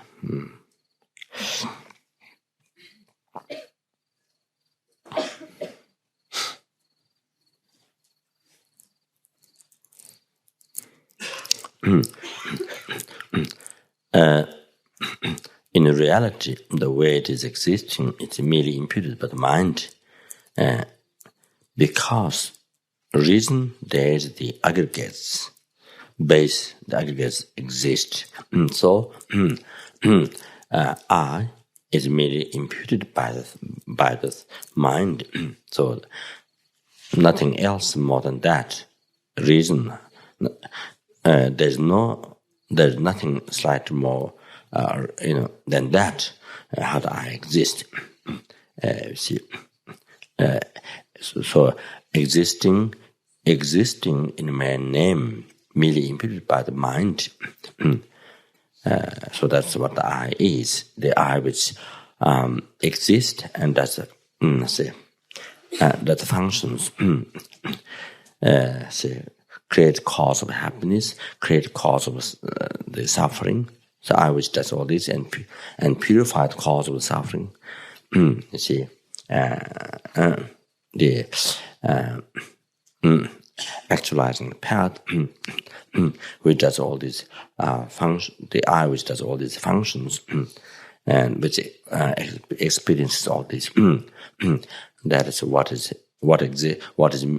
in reality, the way it is existing, it's merely imputed by the mind, because reason there's the aggregates, base, the aggregates exist. So I is merely imputed by the mind. So nothing else more than that. Reason. There's nothing slightly more, than that. How do I exist? See. So existing in mere name, merely imputed by the mind. So that's what the I is. The I which exists, and that's that functions. Create cause of happiness, create cause of the suffering. So I which does all this and purify the cause of the suffering. You see, the actualizing the path, which does all these functions. The I which does all these functions, and which experiences all these. That is what is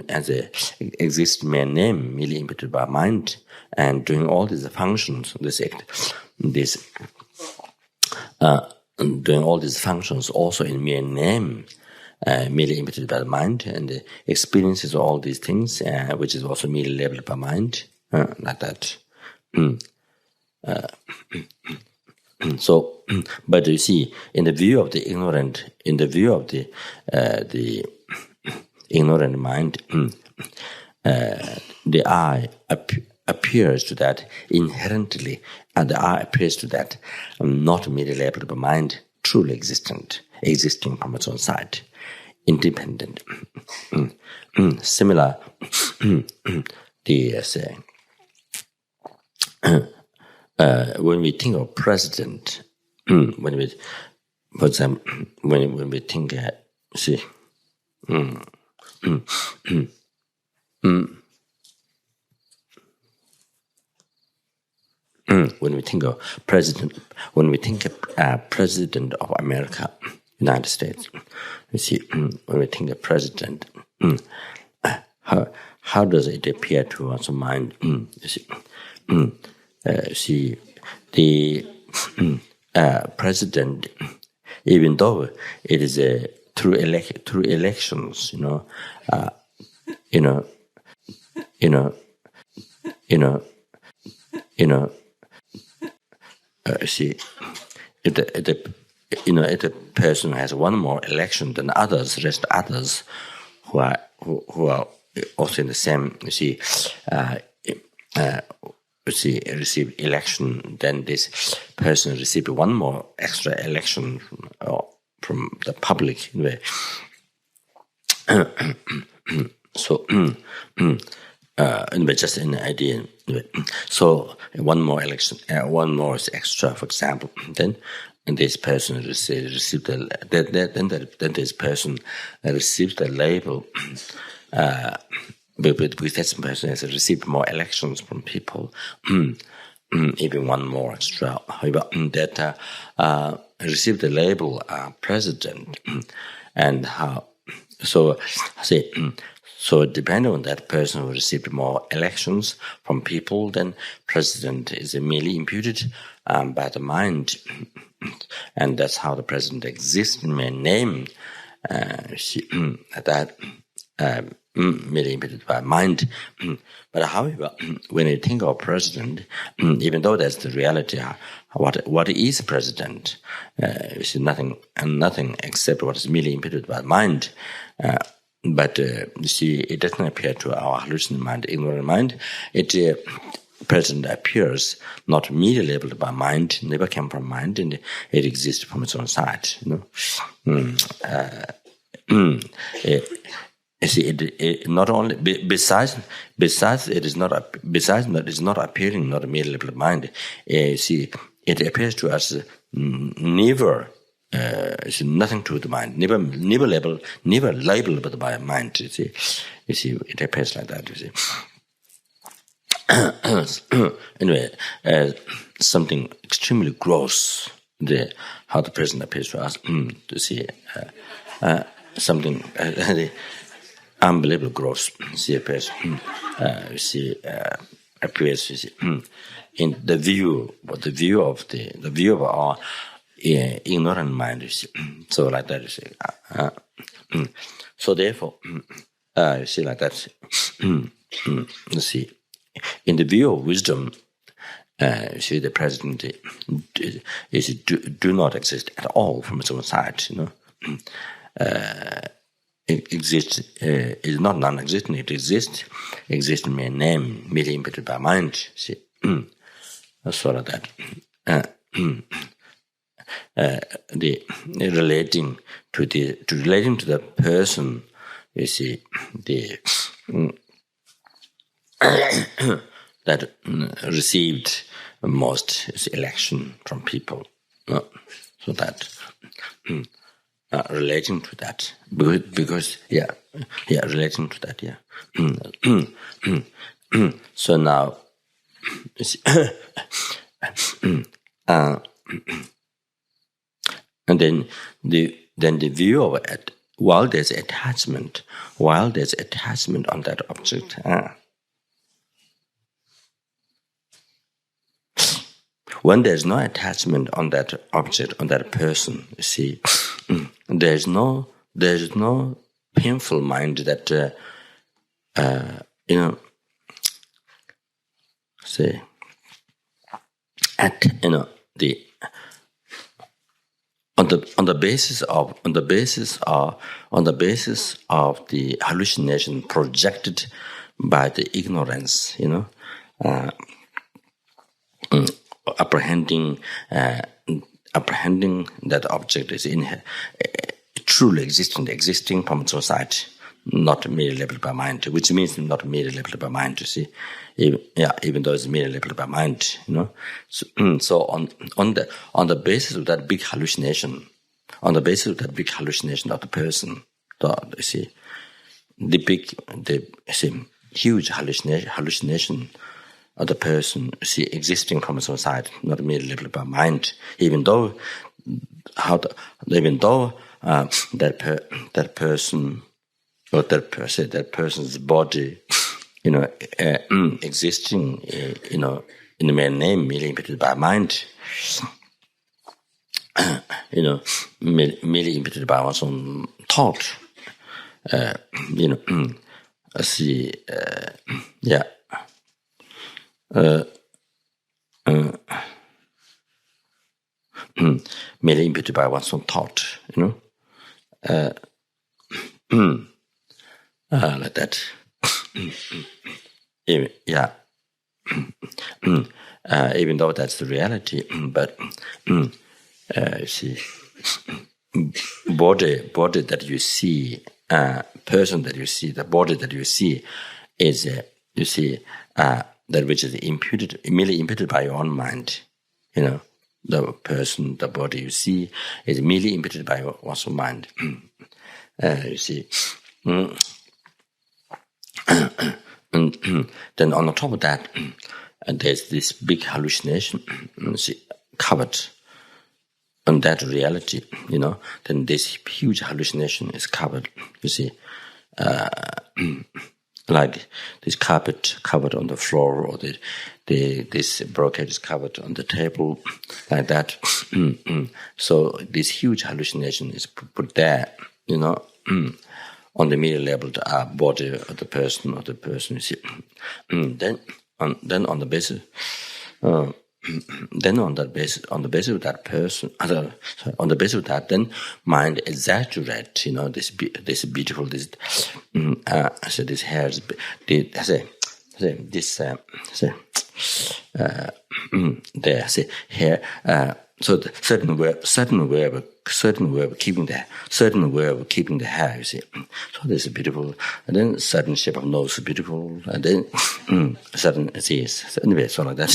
as a exists mere name, merely imputed by mind, and doing all these functions. Doing all these functions also in mere name, merely imputed by the mind, and experiences all these things, which is also merely labeled by mind, like that. So, but you see, in the view of the ignorant, the ignorant mind, the I appears to that inherently, and the I appears to that not merely labeled by mind, truly existing from its own side, independent. Similar, when we think of president, when we think, when we think of president, president of America, United States, you see, when we think of president, how does it appear to our mind? You see, the president, even though it is through elections, see, if the person has one more election than others, rest others who are also in the same, receive election, then this person received one more extra election from the public. So, but just an idea. So one more election, one more is extra, for example. Then this person received then this person received the label. But this person has received more elections from people, even one more extra. However, that received the label president, and how. So depending on that person who received more elections from people, then president is merely imputed by the mind, and that's how the president exists in mere name, that merely imputed by mind. But however, when you think of president, even though that's the reality, what is president? You see, nothing except what is merely imputed by mind. But you see, it doesn't appear to our hallucinating mind, ignorant mind. President appears not merely labeled by mind, never came from mind, and it exists from its own side. You see, it not only besides it is not appearing not merely labeled by mind. You see, it appears to us never. It's nothing to the mind. Never labeled by mind. You see, it appears like that. You see. Anyway, something extremely gross. How the present appears to us. To see something unbelievable gross. See appears. Appears. You see, in the view of our ignorant mind. You see. So like that. You see. So therefore, you see like that. You see. In the view of wisdom, you see, the president do not exist at all from its own side. It exists. Is not non-existent. It exists in mere name, merely imputed by mind. See, sort of that. The relating to the person. You see, the. That received most election from people. So that relating to that, because relating to that, So now, and then the view of it, while there's attachment on that object. When there's no attachment on that object, on that person, you see, there's no painful mind that say at the on the basis of the hallucination projected by the ignorance, apprehending that object is truly existing from its own side, not merely labeled by mind, which means not merely labeled by mind. You see, even though it's merely labeled by mind, So on the basis of that big hallucination, of the person, you see, the huge hallucination of the person, see, existing from its own side, not merely labeled by mind, even though that person or that person's body, existing, in the mere name, merely imputed by mind, merely imputed by one's own thought, merely imputed by one's own thought, like that. Even though that's the reality, but you see, body that you see, person that you see, the body that you see is, that which is merely imputed by your own mind. The person, the body you see is merely imputed by one's own mind. You see. And then on the top of that, there's this big hallucination, covered on that reality, then this huge hallucination is covered, you see, like this carpet covered on the floor, or this brocade is covered on the table, like that. So this huge hallucination is put there, on the mere level, the body of the person, you see. Then on the basis, then on the basis of that person, on the basis of that, then mind exaggerate, this beautiful, this hair, hair. So the certain way of keeping the hair, you see. So this is beautiful, and then certain shape of nose is beautiful, and then certain anyway, so like that.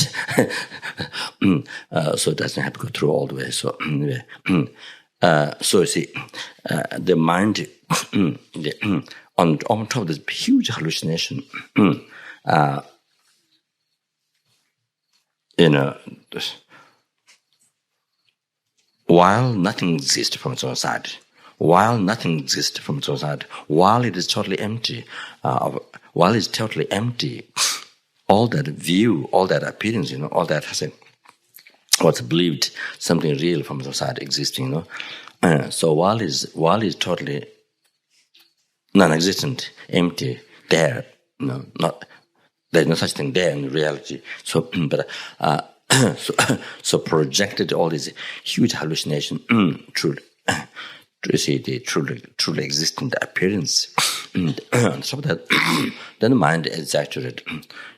So it doesn't have to go through all the way. So anyway, so you see, the mind on top of this huge hallucination, while nothing exists from its own side, while it is totally empty, all that view, all that appearance, all that what's believed something real from its own side existing, so while it's totally non-existent, empty, there, there's no such thing there in reality. So, but so projected all these huge hallucination truly, to see the truly existent appearance. On top of that, then the mind exaggerated.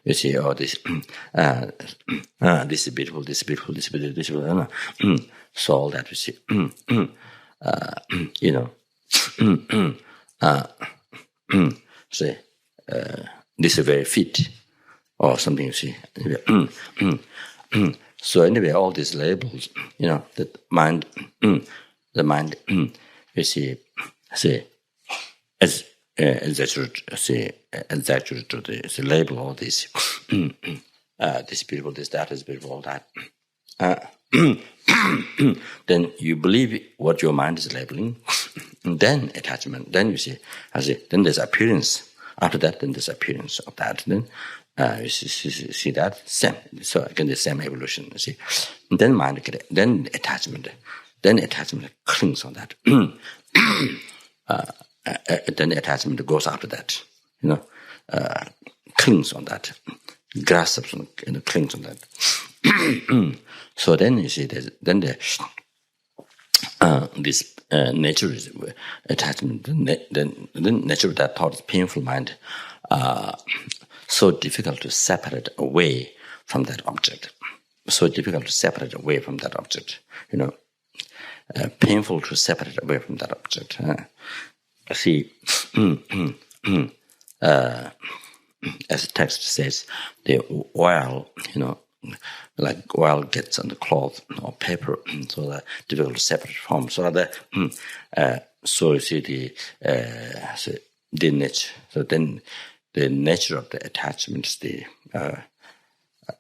You see, this is beautiful, this is beautiful, this is beautiful, this is beautiful. So all that you see, say, this is very fit, or something, you see. So anyway, all these labels, that mind, the mind, you see, as exaggerate to the label all this, this beautiful, this, that is beautiful, all that. Then you believe what your mind is labeling, and then attachment. Then you see, then there's appearance. After that, then there's appearance of that. Then you see that same. So again, the same evolution. You see, and then mind, then attachment clings on that. Then attachment goes after that. Clings on that, grasps and clings on that. So then you see, then this nature is attachment. Then nature of that thought is painful mind. So difficult to separate away from that object. Painful to separate away from that object. See, as the text says, the oil, like oil gets on the cloth or paper, so that difficult to separate from. So that, so you see the nature. So then the nature of the attachment is the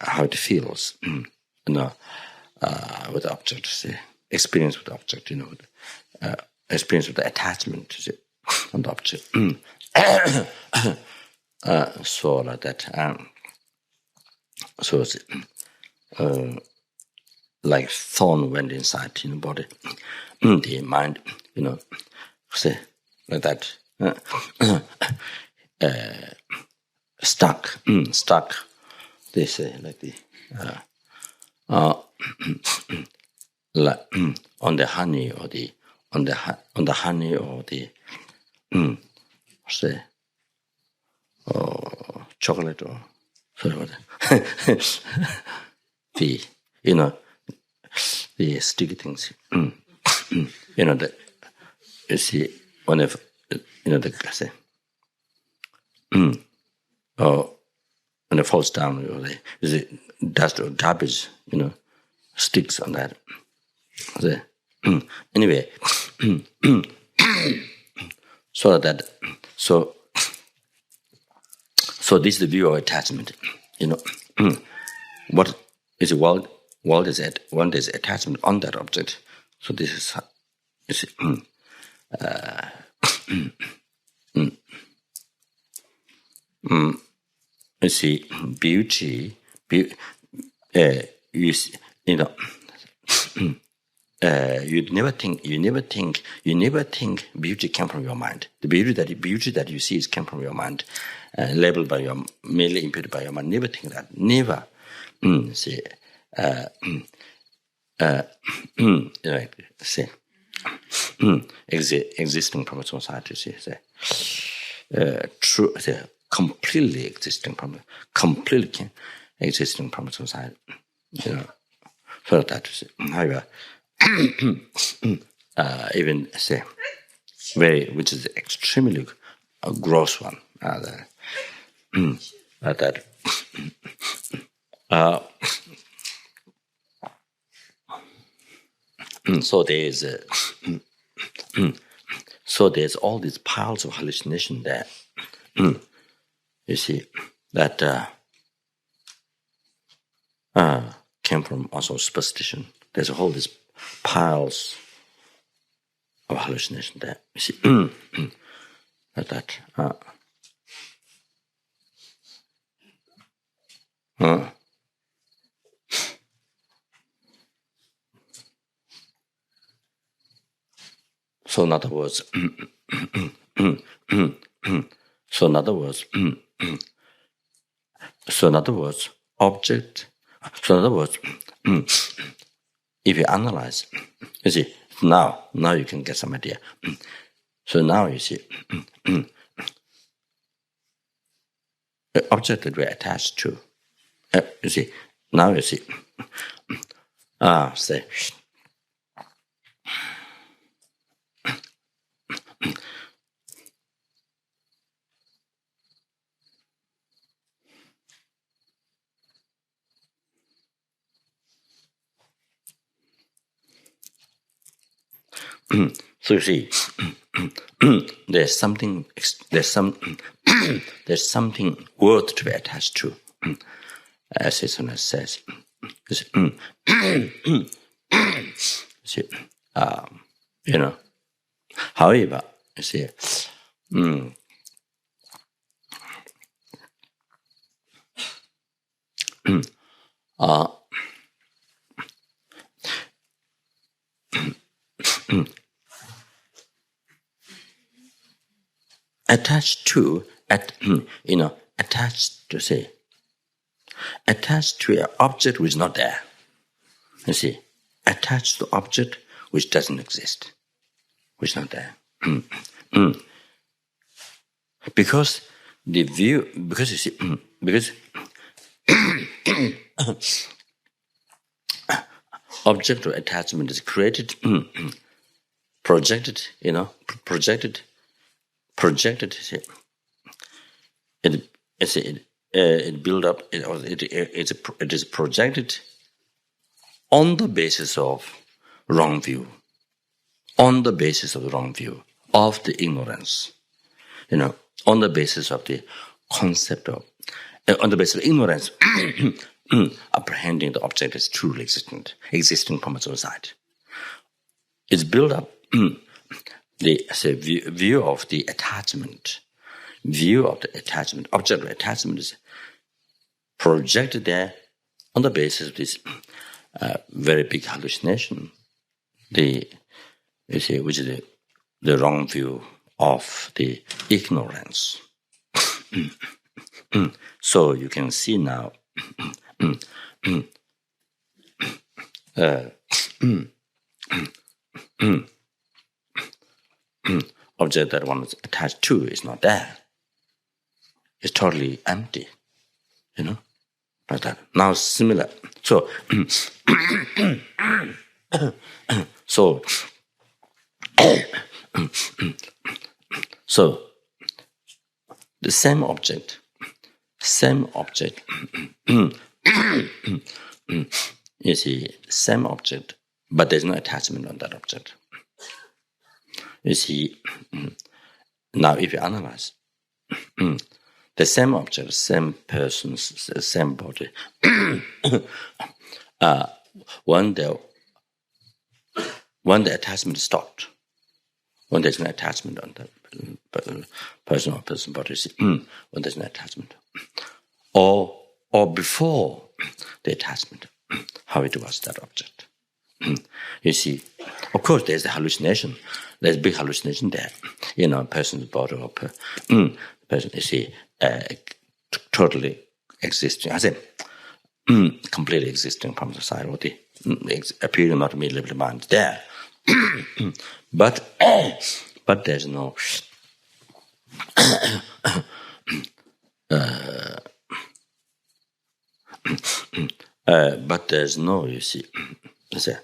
how it feels, with the object. See, experience with the object. Experience with the attachment. See, on the object. So like that. So it's, like thorn went inside in the body. The mind, say like that. Stuck. They say like the like on the honey or the on the honey or the say or chocolate or sorry what the the sticky things. That you see one of the say or when it falls down, you see dust or garbage, sticks on that. Anyway, so this is the view of attachment. What is world is one is attachment on that object. So this is you see beauty. You see, you never think beauty came from your mind. The beauty that you see is came from your mind, labeled by your, merely imputed by your mind. Never think that. Never. See, existing from its own side. You see, true, completely existing from its own side. You know, for that. However. Even say which is extremely a gross one. So there's all these piles of hallucination there. You see that came from also superstition. There's a whole these piles of hallucination there. You see that. So in other words, if you analyze, you see, now you can get some idea. So now you see, the object that we're attached to, you see, now you see, say, so you see, there's something worth to be attached to, as his Holiness says. See, you know. However, you see, attached to an object which is not there. You see, attached to object which doesn't exist, which is not there. Because the view, because you see, because object of attachment is created, projected. See, it build up. It is projected on the basis of wrong view, of the ignorance. On the basis of the concept of, on the basis of ignorance, apprehending the object as truly existing from its own side. It's built up the view of the attachment. Object of attachment is projected there on the basis of this very big hallucination, which is the wrong view of the ignorance. So you can see now object that one is attached to is not there. It's totally empty, like that. Now similar. So, so the same object, you see, same object, but there's no attachment on that object. You see, now if you analyze, the same object, same person, same body, when the attachment is stopped, when there's no attachment on that person or person body, when there's no attachment, or before the attachment, how it was that object. You see, of course, there's the hallucination. There's big hallucination there. A person's body or person, you see, totally existing. I say, completely existing from the side of the appearing not immediately mind there. but there's no but there's no, you see, say,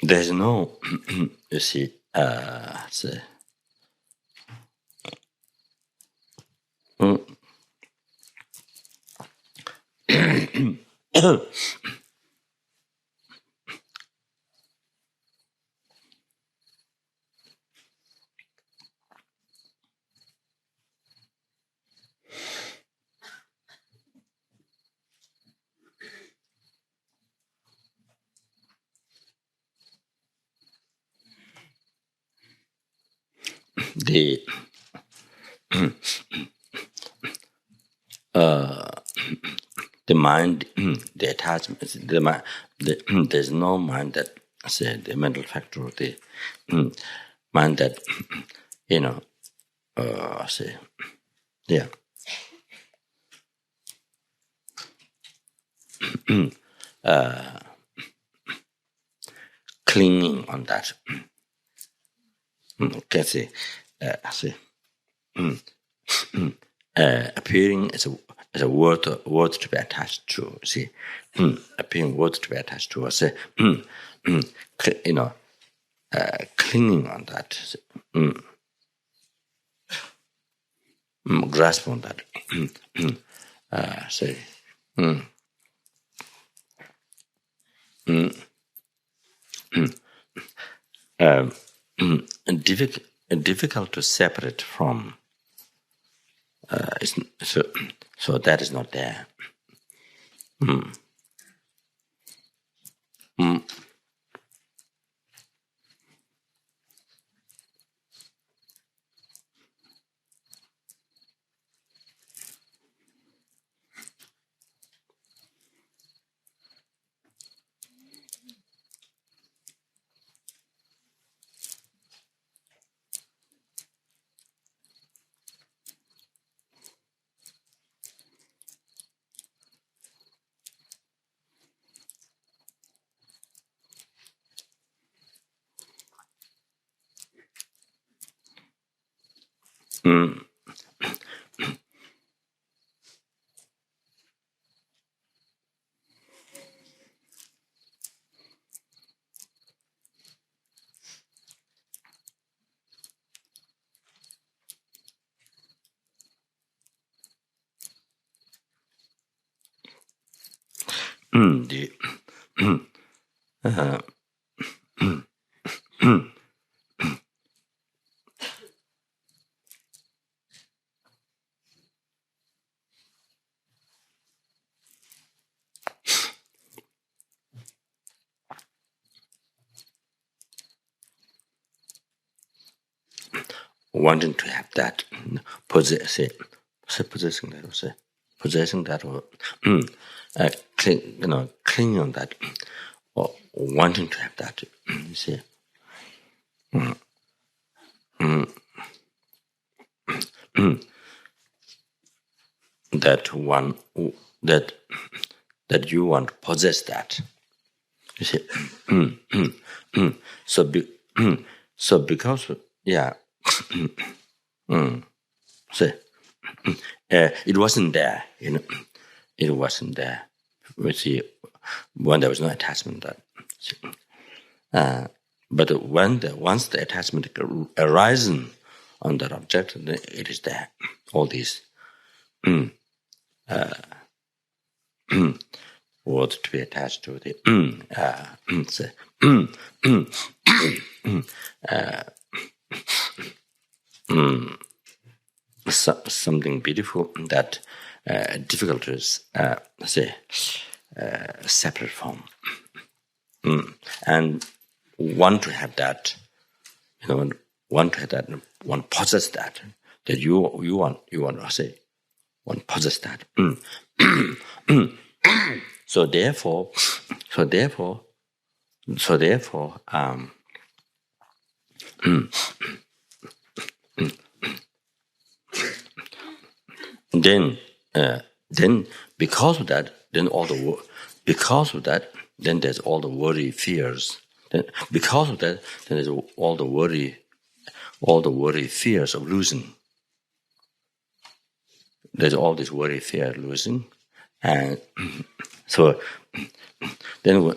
there's no, you see, say, the the mind, the attachment, the mind, there's no mind that, say, the mental factor, the mind that, say, yeah, clinging on that. Can say, appearing as a word to be attached to. See, appearing word to be attached to. Say, clinging on that, grasp on that. Say, difficult to separate from. So that is not there. The wanting to have that, possessing that, or clinging on that, or wanting to have that. You see, that one that you want to possess that. You see, so because see, it wasn't there. It wasn't there. We see when there was no attachment. But once the attachment arises on that object, then it is there. All these words to be attached to the something beautiful that difficult to separate from. And want to have that, want to have that, one possess that you want to say, one possess that. So therefore, then because of that, then there's all the worry, fears. Then because of that, then there's all the worry, fears of losing. There's all this worry, fear of losing, and so then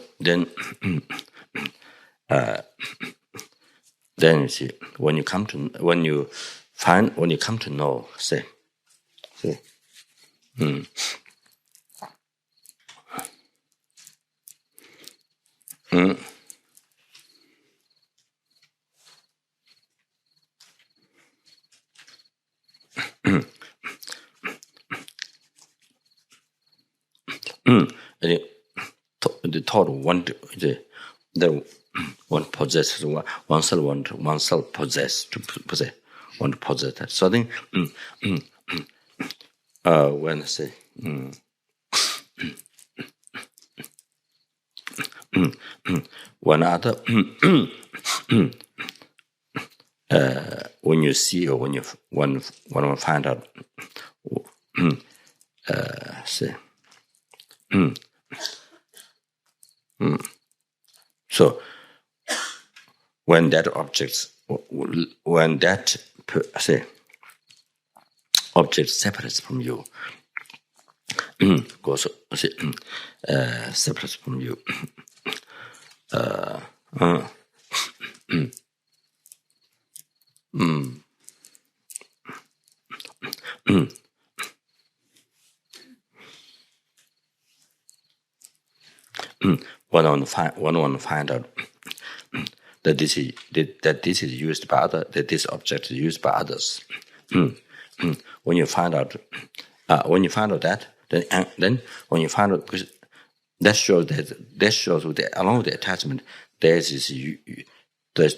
you see when you come to know, say. The thought want one possess oneself possess to possess, want to possess that. So then when I say one other when you see or when one find out say so when that object separates from you, goes separates from you, one want to find out that this is used by other, that this object is used by others. When you find out that, then when you find out, because that shows with along with the attachment, there's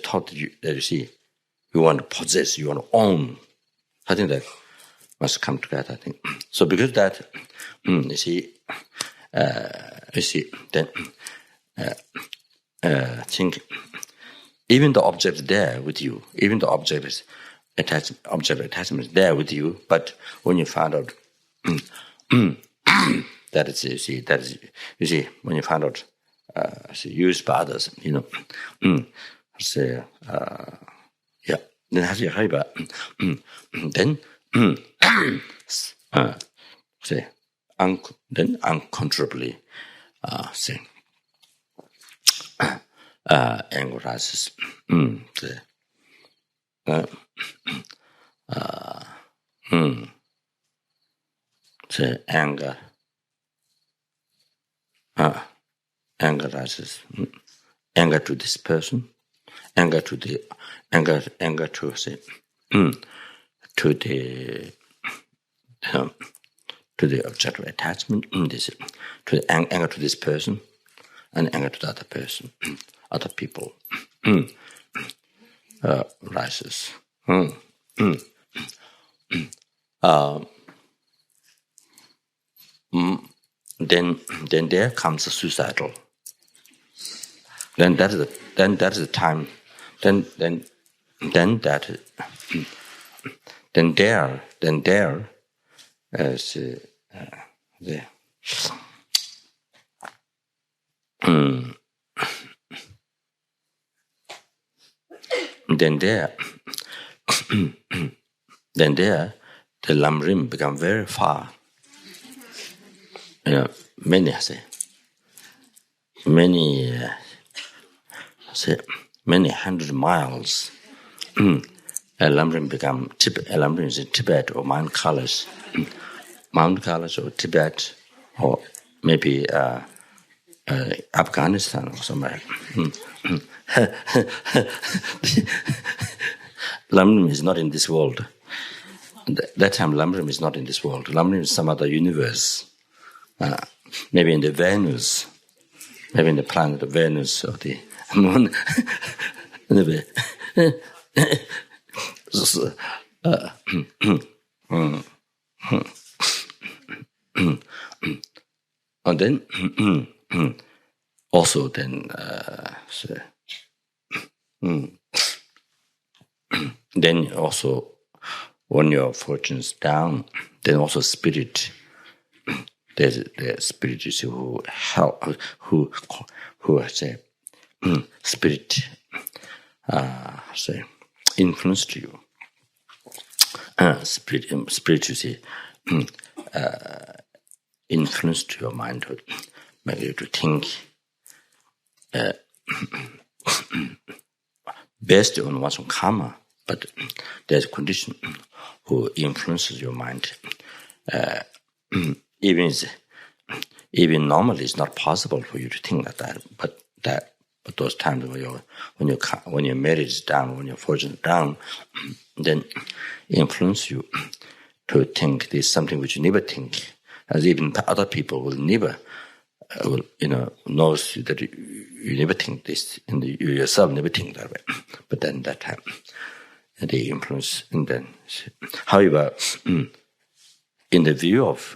thought that you see, you want to possess, you want to own. I think that must come together. I think so because that you see, then think even the object is there with you, even the object attachment is there with you, but when you find out that it's when you find out it's used by others, say then has your high then say then uncontrollably say anger rises. Say anger rises. Anger to this person, anger to say to the object of attachment, to the anger to this person, and anger to the other person, other people, rises. Then there comes a suicidal. Then that is the time. Then there is then there the lamrim become very far. Many hundred miles. Lamrim become Lamrim is in Tibet or Mount Kailash, or Tibet, or maybe Afghanistan or somewhere. Lamrim is not in this world. That time Lamrim is not in this world. Lamrim is some other universe. Maybe in the Venus, maybe the planet Venus or the moon. Anyway, and then also then then also when your fortune's down, then also spirit. There's the spirits who help, who say spirit say influenced you. Spirit you see influenced your mindhood, make you to think based on one's karma, but there's a condition who influences your mind. Even normally, it's not possible for you to think like that. But those times when your marriage is down, when your fortune is down, then influence you to think there's something which you never think, as even other people will never, knows that you never think this, and you yourself never think that way. But then that time, they influence, and then, however. In the view of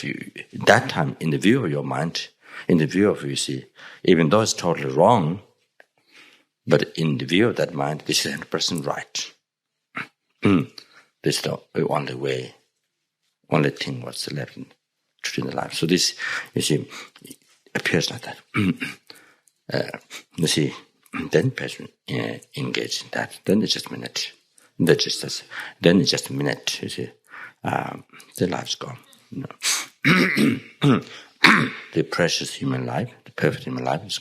you, that time, in the view of your mind, in the view of you see, even though it's totally wrong, but in the view of that mind, this is 100% right. This is the only way, only thing what's left in life. So this, you see, appears like that. You see, then person engaged in that. Then it's just a minute. Then it's just a minute. You see. The life's gone. The precious human life, the perfect human life is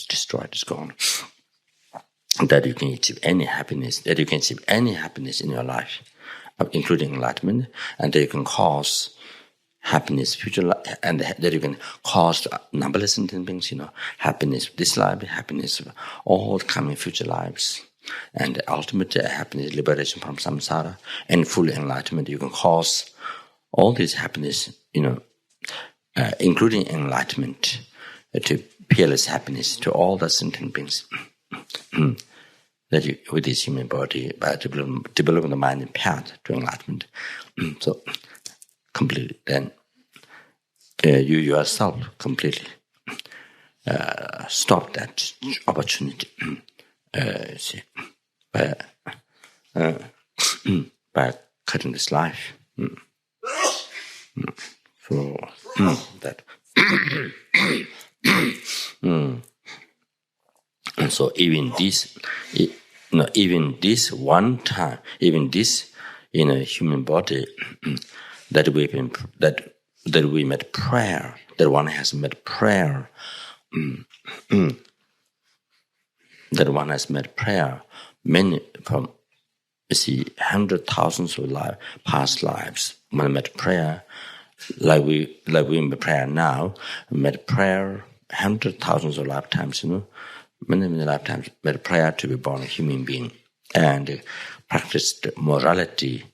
destroyed, it's gone. That you can achieve any happiness, in your life, including enlightenment, and that you can cause happiness, future life, and that you can cause numberless sentient beings, happiness of this life, happiness of all coming future lives. And the ultimate happiness, liberation from samsara, and full enlightenment. You can cause all this happiness, including enlightenment, to peerless happiness to all the sentient beings. That you, with this human body, by developing the mind and path to enlightenment. So, completely, then you yourself completely stop that opportunity. See, by cutting this life. So that. And so even this one time, even this in a human body, that we made prayer, that one has made prayer. That one has made prayer, many from, hundred thousands of past lives. One made prayer, like we made prayer now, made prayer 100,000 of lifetimes, many lifetimes, made prayer to be born a human being, and practiced morality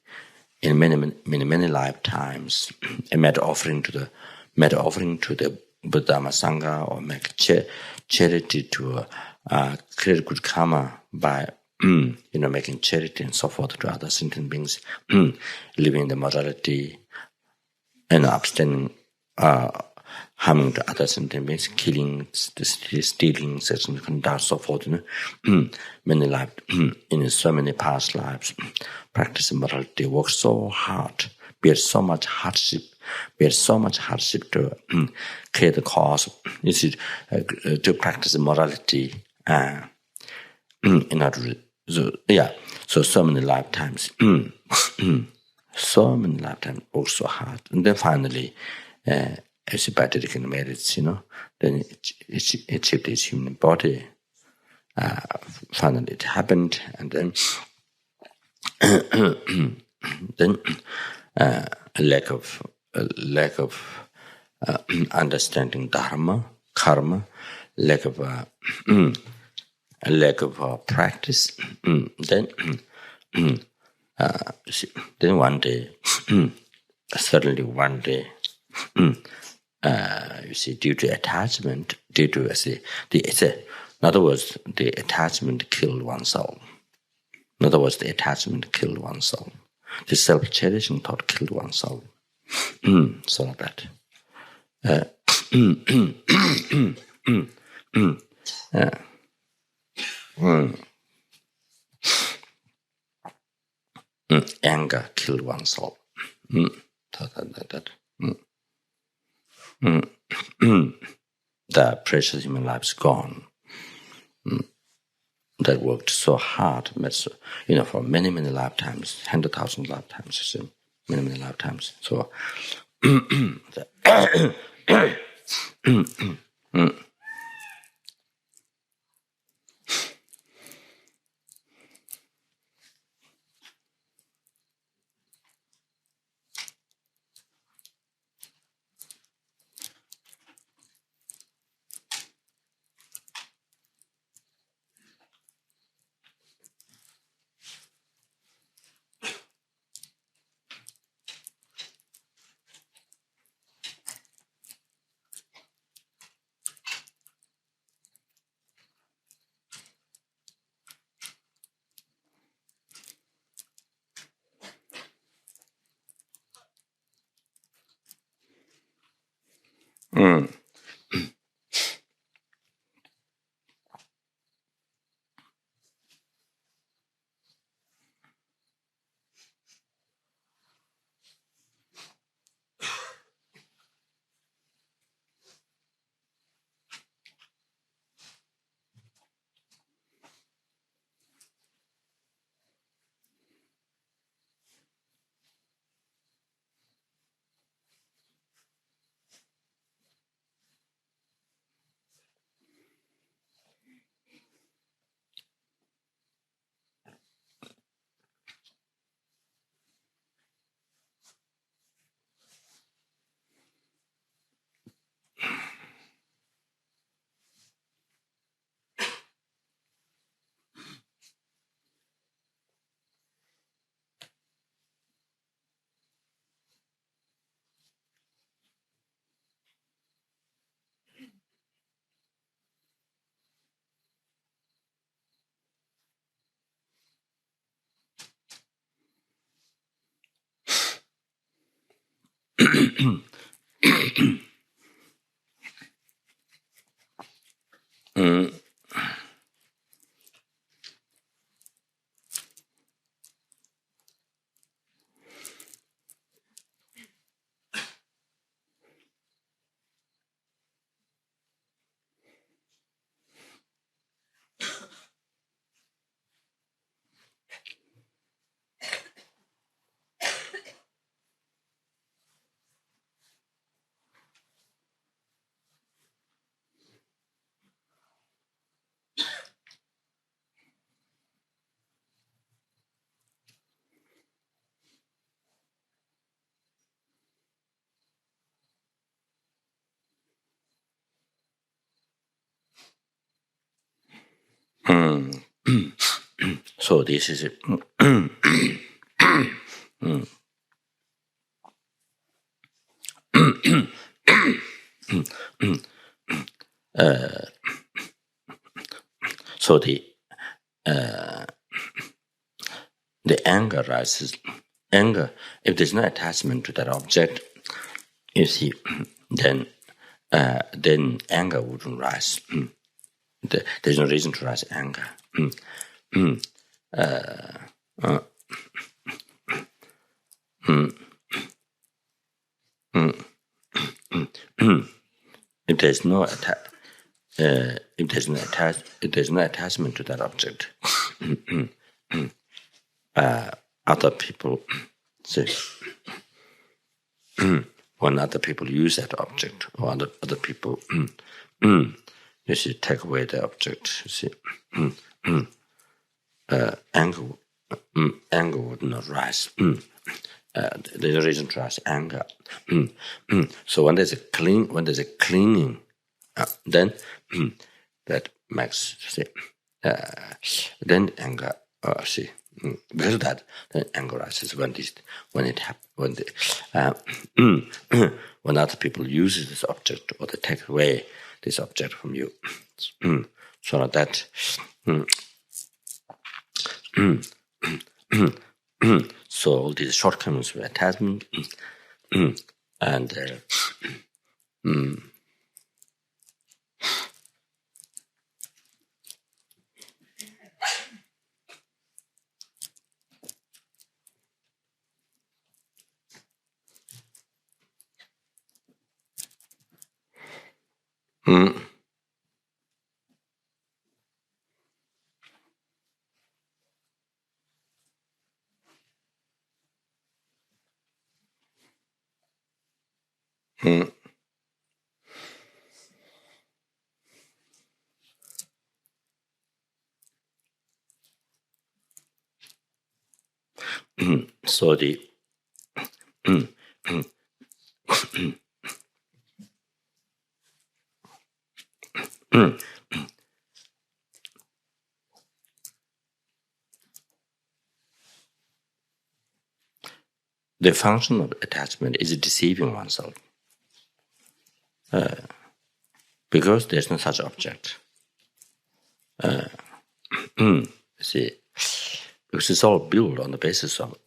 in many lifetimes, and made offering to the Buddha Sangha, or make charity to create good karma by making charity and so forth to other sentient beings, living the morality and abstaining, harming to other sentient beings, killing, stealing, sexual conduct, so forth. Many lives, in so many past lives, practicing morality, work so hard, bear so much hardship to create the cause. To practice morality. In order, so many lifetimes, work so hard, and then finally, as by dedicating merits, then it achieved its human body. Finally, it happened, and then a lack of understanding dharma, karma, lack of practice. Then one day, suddenly one day, you see, due to attachment, due to in other words, the attachment killed oneself. In other words, the attachment killed oneself. The self-cherishing thought killed oneself. So like that. Anger killed oneself. The precious human life is gone. That worked so hard, for many, many lifetimes, 100,000 lifetimes, many lifetimes. So, so this is it. So the anger rises. Anger, if there's no attachment to that object, you see, then anger wouldn't rise. There's no reason to rise anger. If there's no attachment to that object, other people say, when other people use that object, or other people, you see, take away the object, you see, anger would not rise. There's a reason to rise anger. So when there's a clinging, then that makes, see, then anger, Because of that, the anger arises when other people use this object or they take away this object from you. So that so all these shortcomings of attachment and so the the function of attachment is deceiving oneself. Because there's no such object. See, because it's all built on the basis of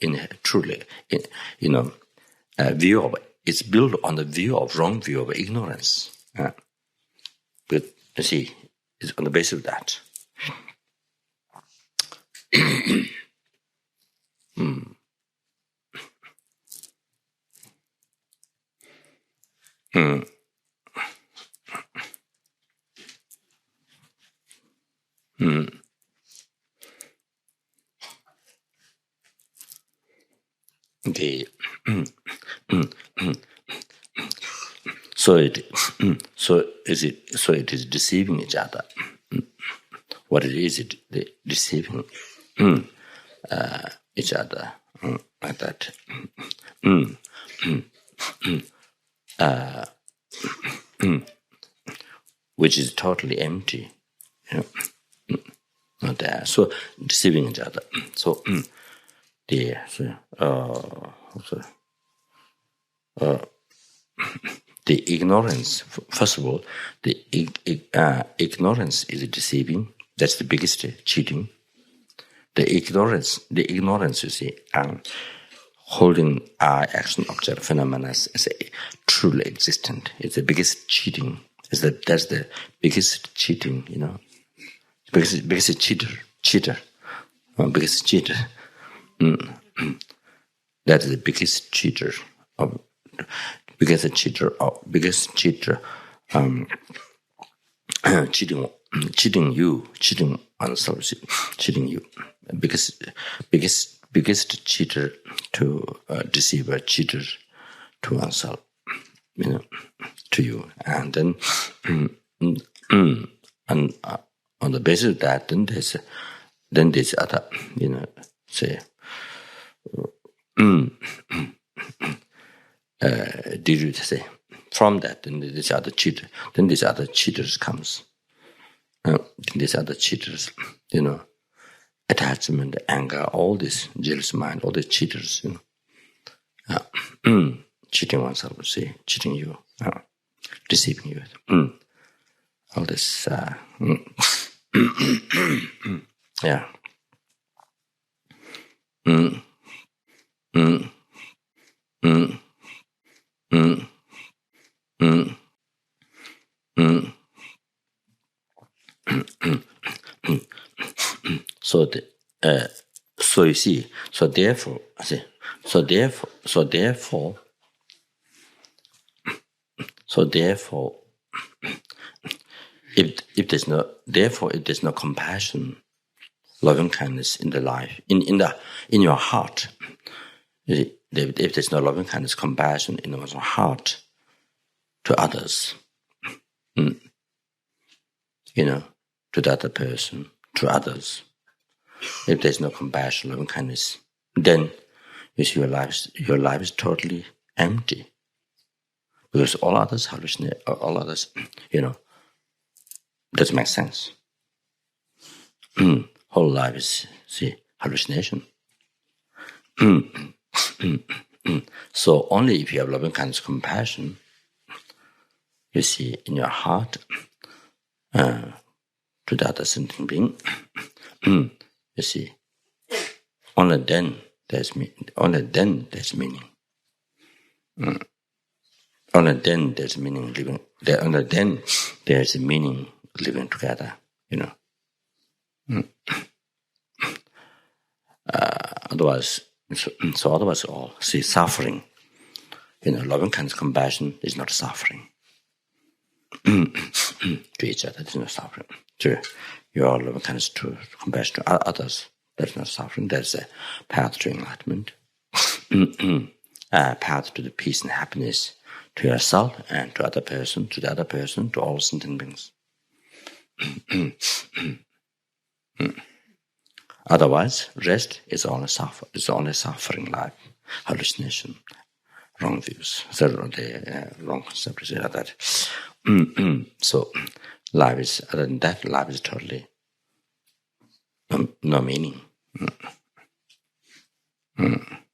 view of it's built on the wrong view of ignorance. But you see, it's on the basis of that. So it is deceiving each other. What it is, deceiving each other like that. Which is totally empty, not there. So deceiving each other. So the ignorance. First of all, the ignorance is deceiving. That's the biggest cheating. The ignorance, you see, holding our action object phenomena as a truly existent. It's the biggest cheating. That's the biggest cheating, biggest cheater. Biggest cheater. That is the biggest cheater of biggest cheater cheating you, cheating oneself, cheating you. Biggest cheater to deceiver, cheater to oneself, to you, and then and on the basis of that, then there's other, say. Did you say from that? Then this other cheater. Then these other cheaters comes. These other cheaters, attachment, anger, all this jealous mind, all the cheaters, cheating oneself, see, cheating you, deceiving you, all this, yeah. So you see, so therefore, if there's no compassion, loving kindness in the life, in your heart, if there's no loving kindness, compassion in one's heart to others, to the other person, to others, if there's no compassion, loving kindness, then you see your life is totally empty. Because all others hallucinate, all others, doesn't make sense. Whole life is, hallucination. So only if you have loving kindness, compassion, you see in your heart to the other sentient being, you see, only then there's meaning. Only then there's meaning living. Only then there's meaning living together. Otherwise, otherwise, all see suffering. Loving kindness, compassion is not suffering. To each other, it's not suffering. To your loving kindness, to compassion to others, that's not suffering. That's a path to enlightenment, a path to the peace and happiness to yourself and to other person, to the other person, to all sentient beings. Otherwise, rest is only suffering life, hallucination, wrong views, wrong concepts like that. So, life is, other than that, life is totally no meaning.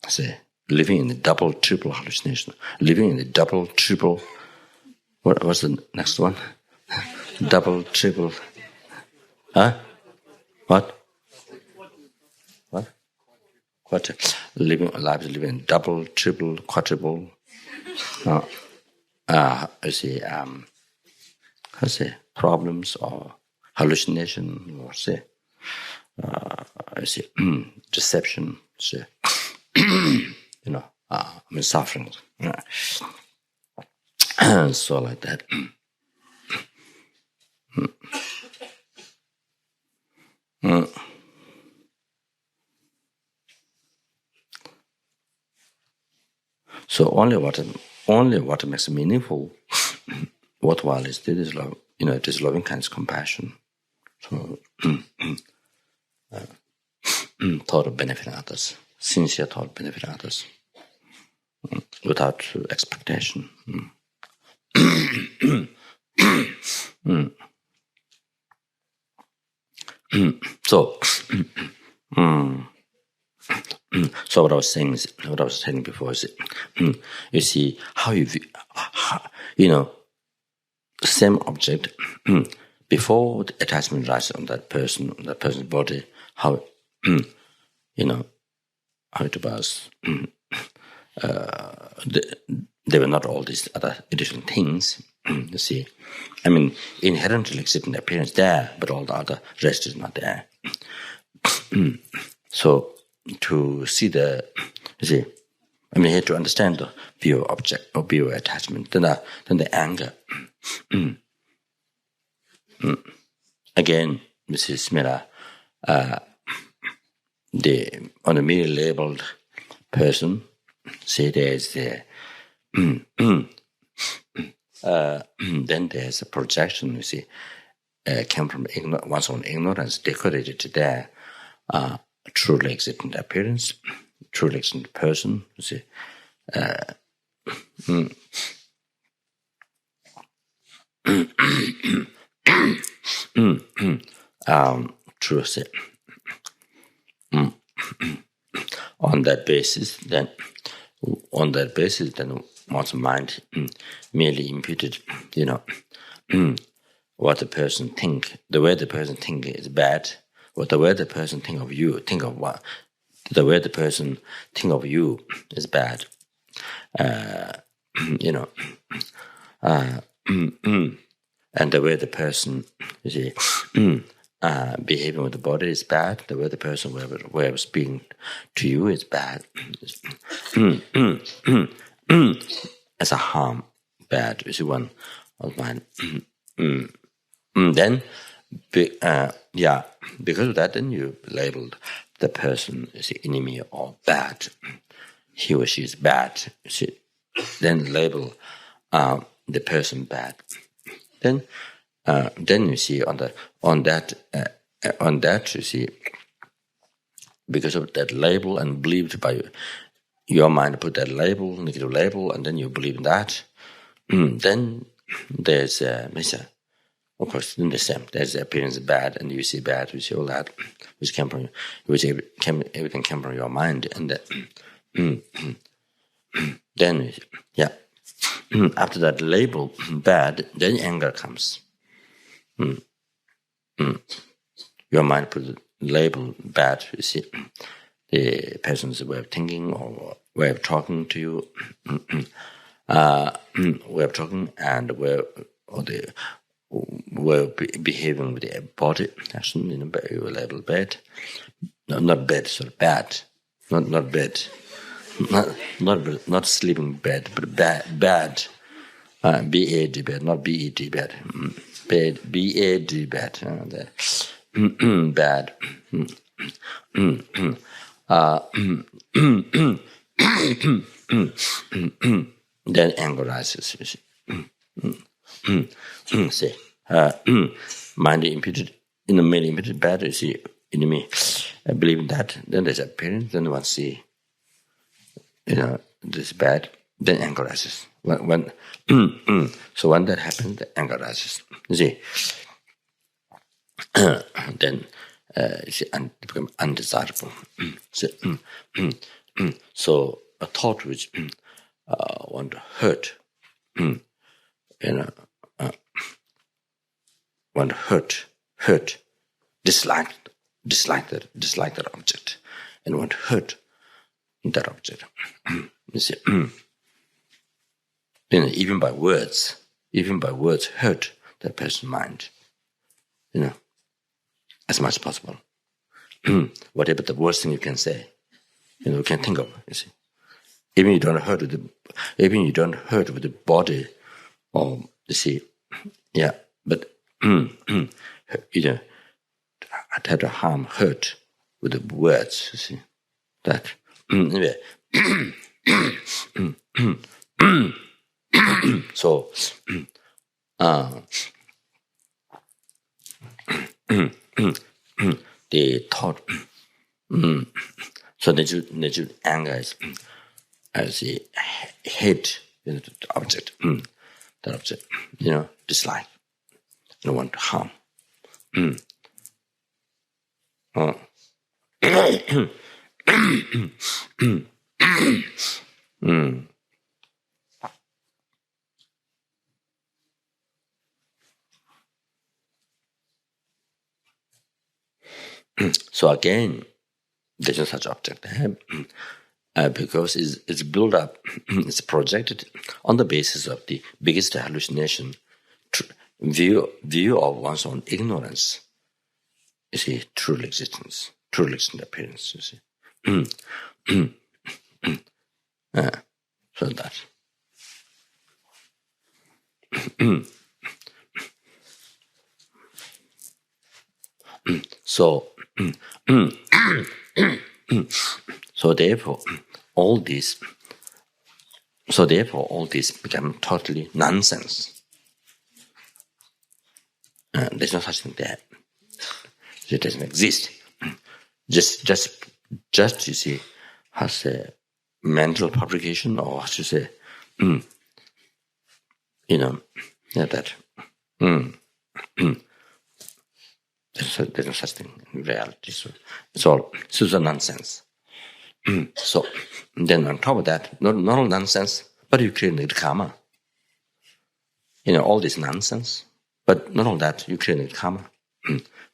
Say, living in the double, triple hallucination, living in the double, triple. What's the next one? Double, triple. Huh? What? Life is living in double, triple, quadruple. I see. Problems or hallucination or say. I see. Deception. Say. Suffering. So like that. So only what makes it meaningful, worthwhile is this love. It is loving kindness, compassion. So thought of benefiting others, sincere thought of benefiting others, without expectation. So. So what I was saying before is, you see how you view, same object before the attachment rises on that person's body, how how it was. There were not all these other additional things. You see, inherently existing appearance there, but all the other rest is not there. So to see here to understand the view object or view attachment, then the anger. Again, Mrs. Smira, on a merely labeled person, say there's then there's a projection. You see, came from one's own ignorance, decorated there. Truly existent appearance, truly existent person. You see, true. See, on that basis, then one's mind merely imputed, what the person think, the way the person think is bad. What the way the person think of you, the way the person think of you is bad. And the way the person, behaving with the body is bad. The way the person way of speaking to you is bad. As a harm, bad. You see, one of mine. Then, because of that, then you labeled the person as the enemy or bad. He or she is bad. You see, then label the person bad. Then you see on that you see, because of that label and believed by your mind, put that label, negative label, and then you believe in that. Then there's Of course, in the same, there's the appearance bad, and you see bad, you see all that, which everything came from your mind, and then, yeah, after that label bad, then anger comes. Your mind put the label bad, you see, the person's way of thinking or way of talking to you, way of talking, and way of behaving with the body action, you label bad. No, not bad, sorry, bad. Not bad. Not sleeping bad, but bad. B-A-D bad, not B-E-D bad. Bad, B-A-D bad. Bad. Then anger rises. You see. See, mind imputed, male imputed bad. You see, enemy believe in that. Then there's appearance. Then one see, this bad. Then anger rises. So when that happens, the anger rises. You see, then it becomes undesirable. So a thought which want to hurt, want to hurt, dislike that object, and want to hurt that object. You see, even by words hurt that person's mind. As much as possible. Whatever the worst thing you can say, you can think of. You see, even you don't hurt with the body, or you see, yeah, but try to harm, hurt with the words. You see that. Anyway, so. The thought, so natural anger is as a hate the object, that object, dislike, and want to harm. So again, there's no such object because it's built up, it's projected on the basis of the biggest hallucination, view of one's own ignorance. You see, true existent appearance. You see, so that. So therefore, all this become totally nonsense. There's no such thing there. It doesn't exist. Just you see, has a mental fabrication, or as you say, that. There's no such thing in reality. So it's all nonsense. So then on top of that, not all nonsense, but you create karma. All this nonsense, but not all that, you create karma.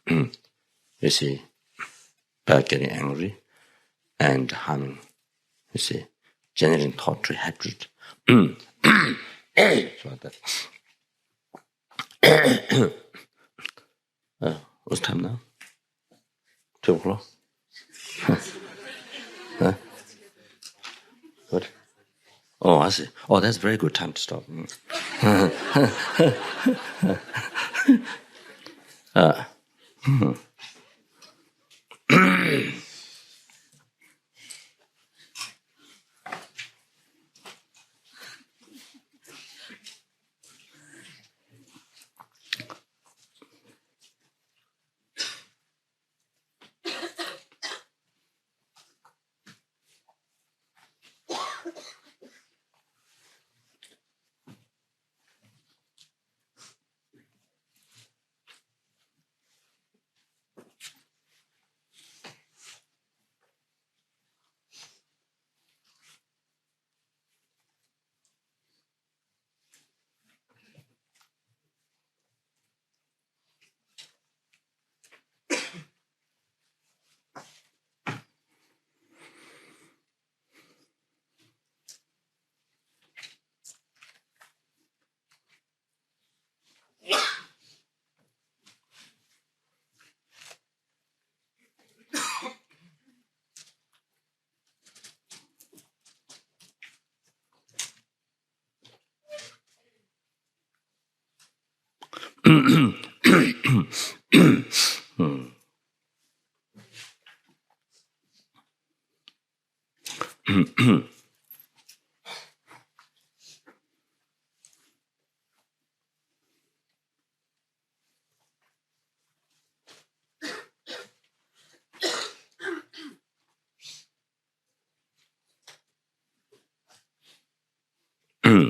You see, by getting angry and harming, you see, generating thought, hatred. So that. What's time now? 12 o'clock? Huh? What? Oh, I see. Oh, that's a very good time to stop.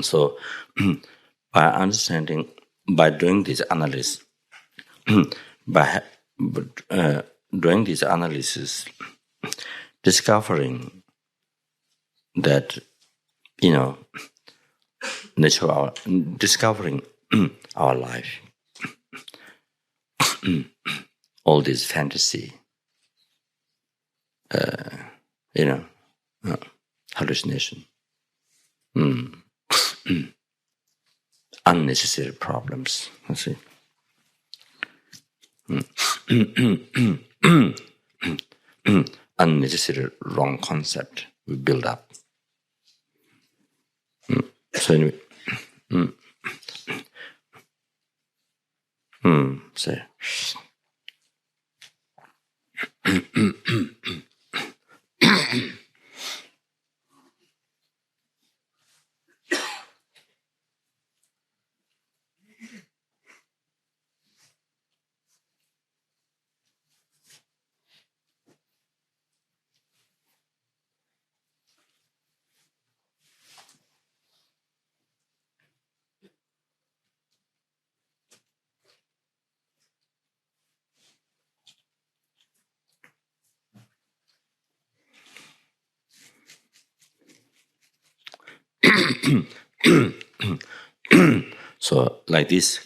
So, by understanding, by doing this analysis, by doing this analysis, discovering that, nature, discovering our life, all this fantasy, hallucination, unnecessary problems. You see, unnecessary wrong concept we build up. So anyway, so. So like this,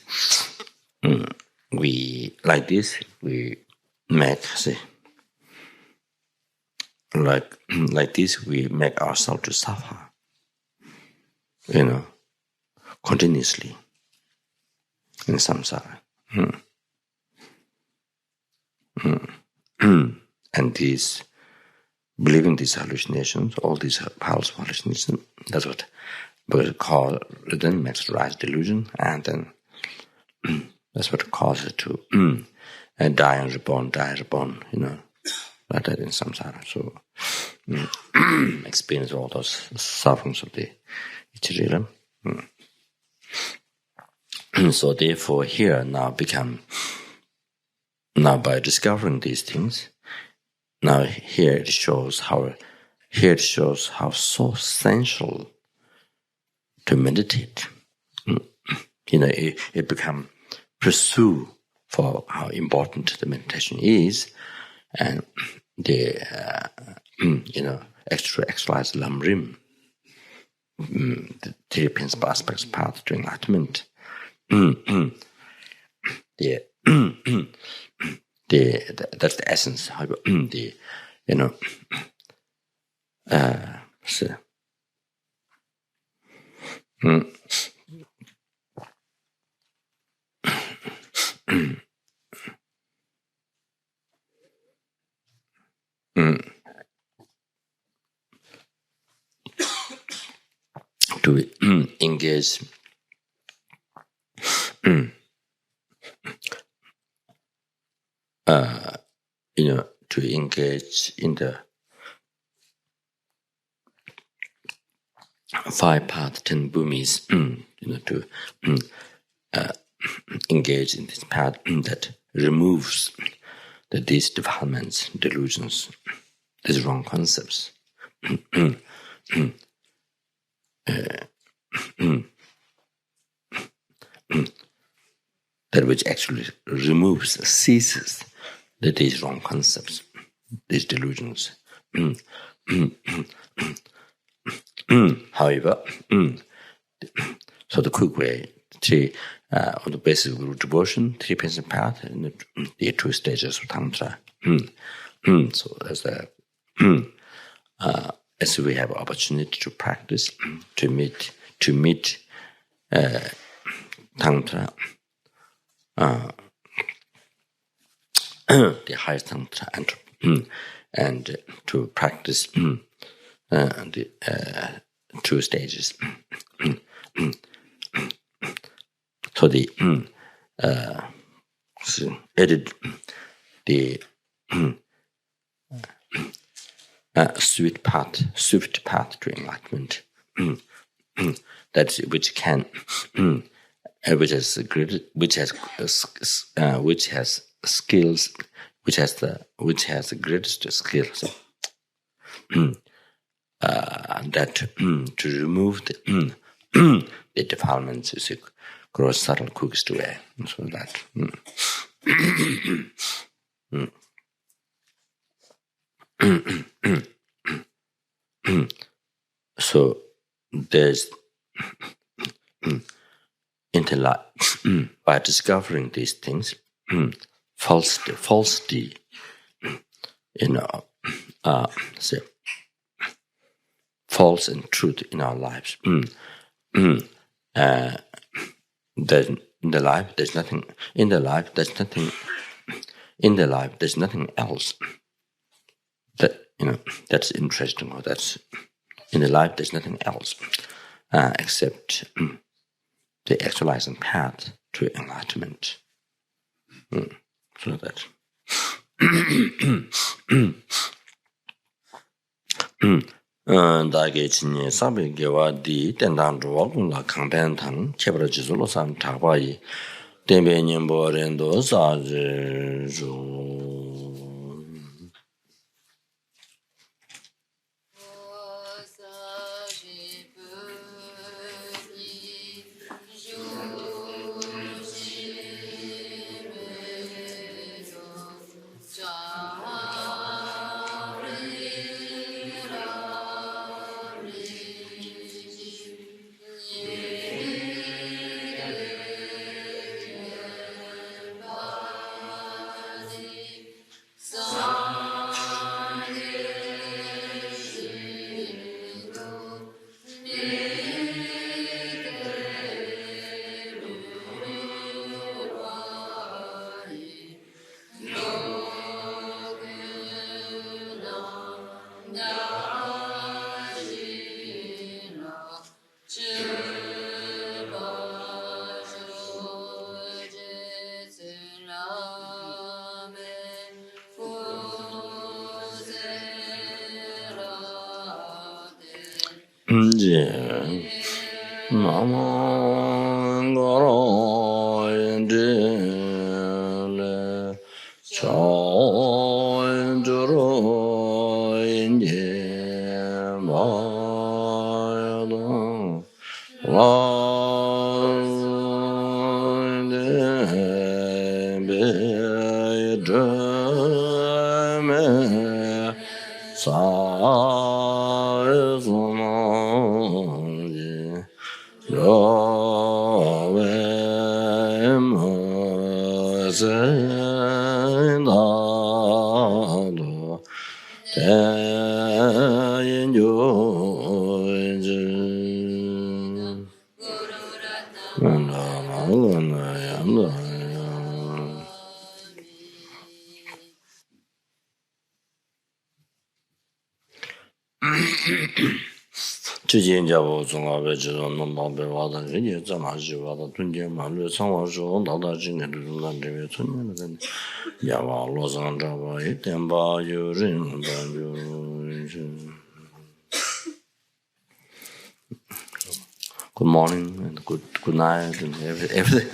we make, see, like this we make ourselves to suffer, continuously in samsara. And these, believing these hallucinations, all these piles of hallucinations, that's what we call, then makes rise delusion, and then that's what causes it to die and reborn, like that in samsara. So experience all those sufferings of the material. So therefore here now by discovering these things, now here it shows how so essential to meditate. It become pursue for how important the meditation is, and the exercise lamrim, the three principal aspects path to enlightenment. That's the essence. To engage to engage in the 5 path 10 bhumis, to engage in this path that removes these defilements, delusions, these wrong concepts. That which actually ceases these wrong concepts, these delusions. However, so the quick way, on the basis of guru devotion, 3 principal path, and the 2 stages of tantra. So as we have opportunity to practice, to meet tantra, the highest tantra, and to practice the 2 stages. So the added the swift path to enlightenment. That's which can, which has skills, which has the greatest skills. That to remove the defilements is a gross, subtle, quickest way. So that. So there's intellect by discovering these things, falsity, say, false and truth in our lives. There's nothing else. That that's interesting. Or that's in the life. There's nothing else except the actualizing path to enlightenment. So that. 다게 진이 사베게와 디 덴단주와 강변탄 케브라지솔로 산 타바이 데베님보렌도 사즈주 지진자고 종합의 지도는 마음배와다 이제 자마지와다 tunje만을 상황서 나다진의 눈난데에 천년은 야와 로상자와 이템바 유린 반주. Good morning and good night and everything.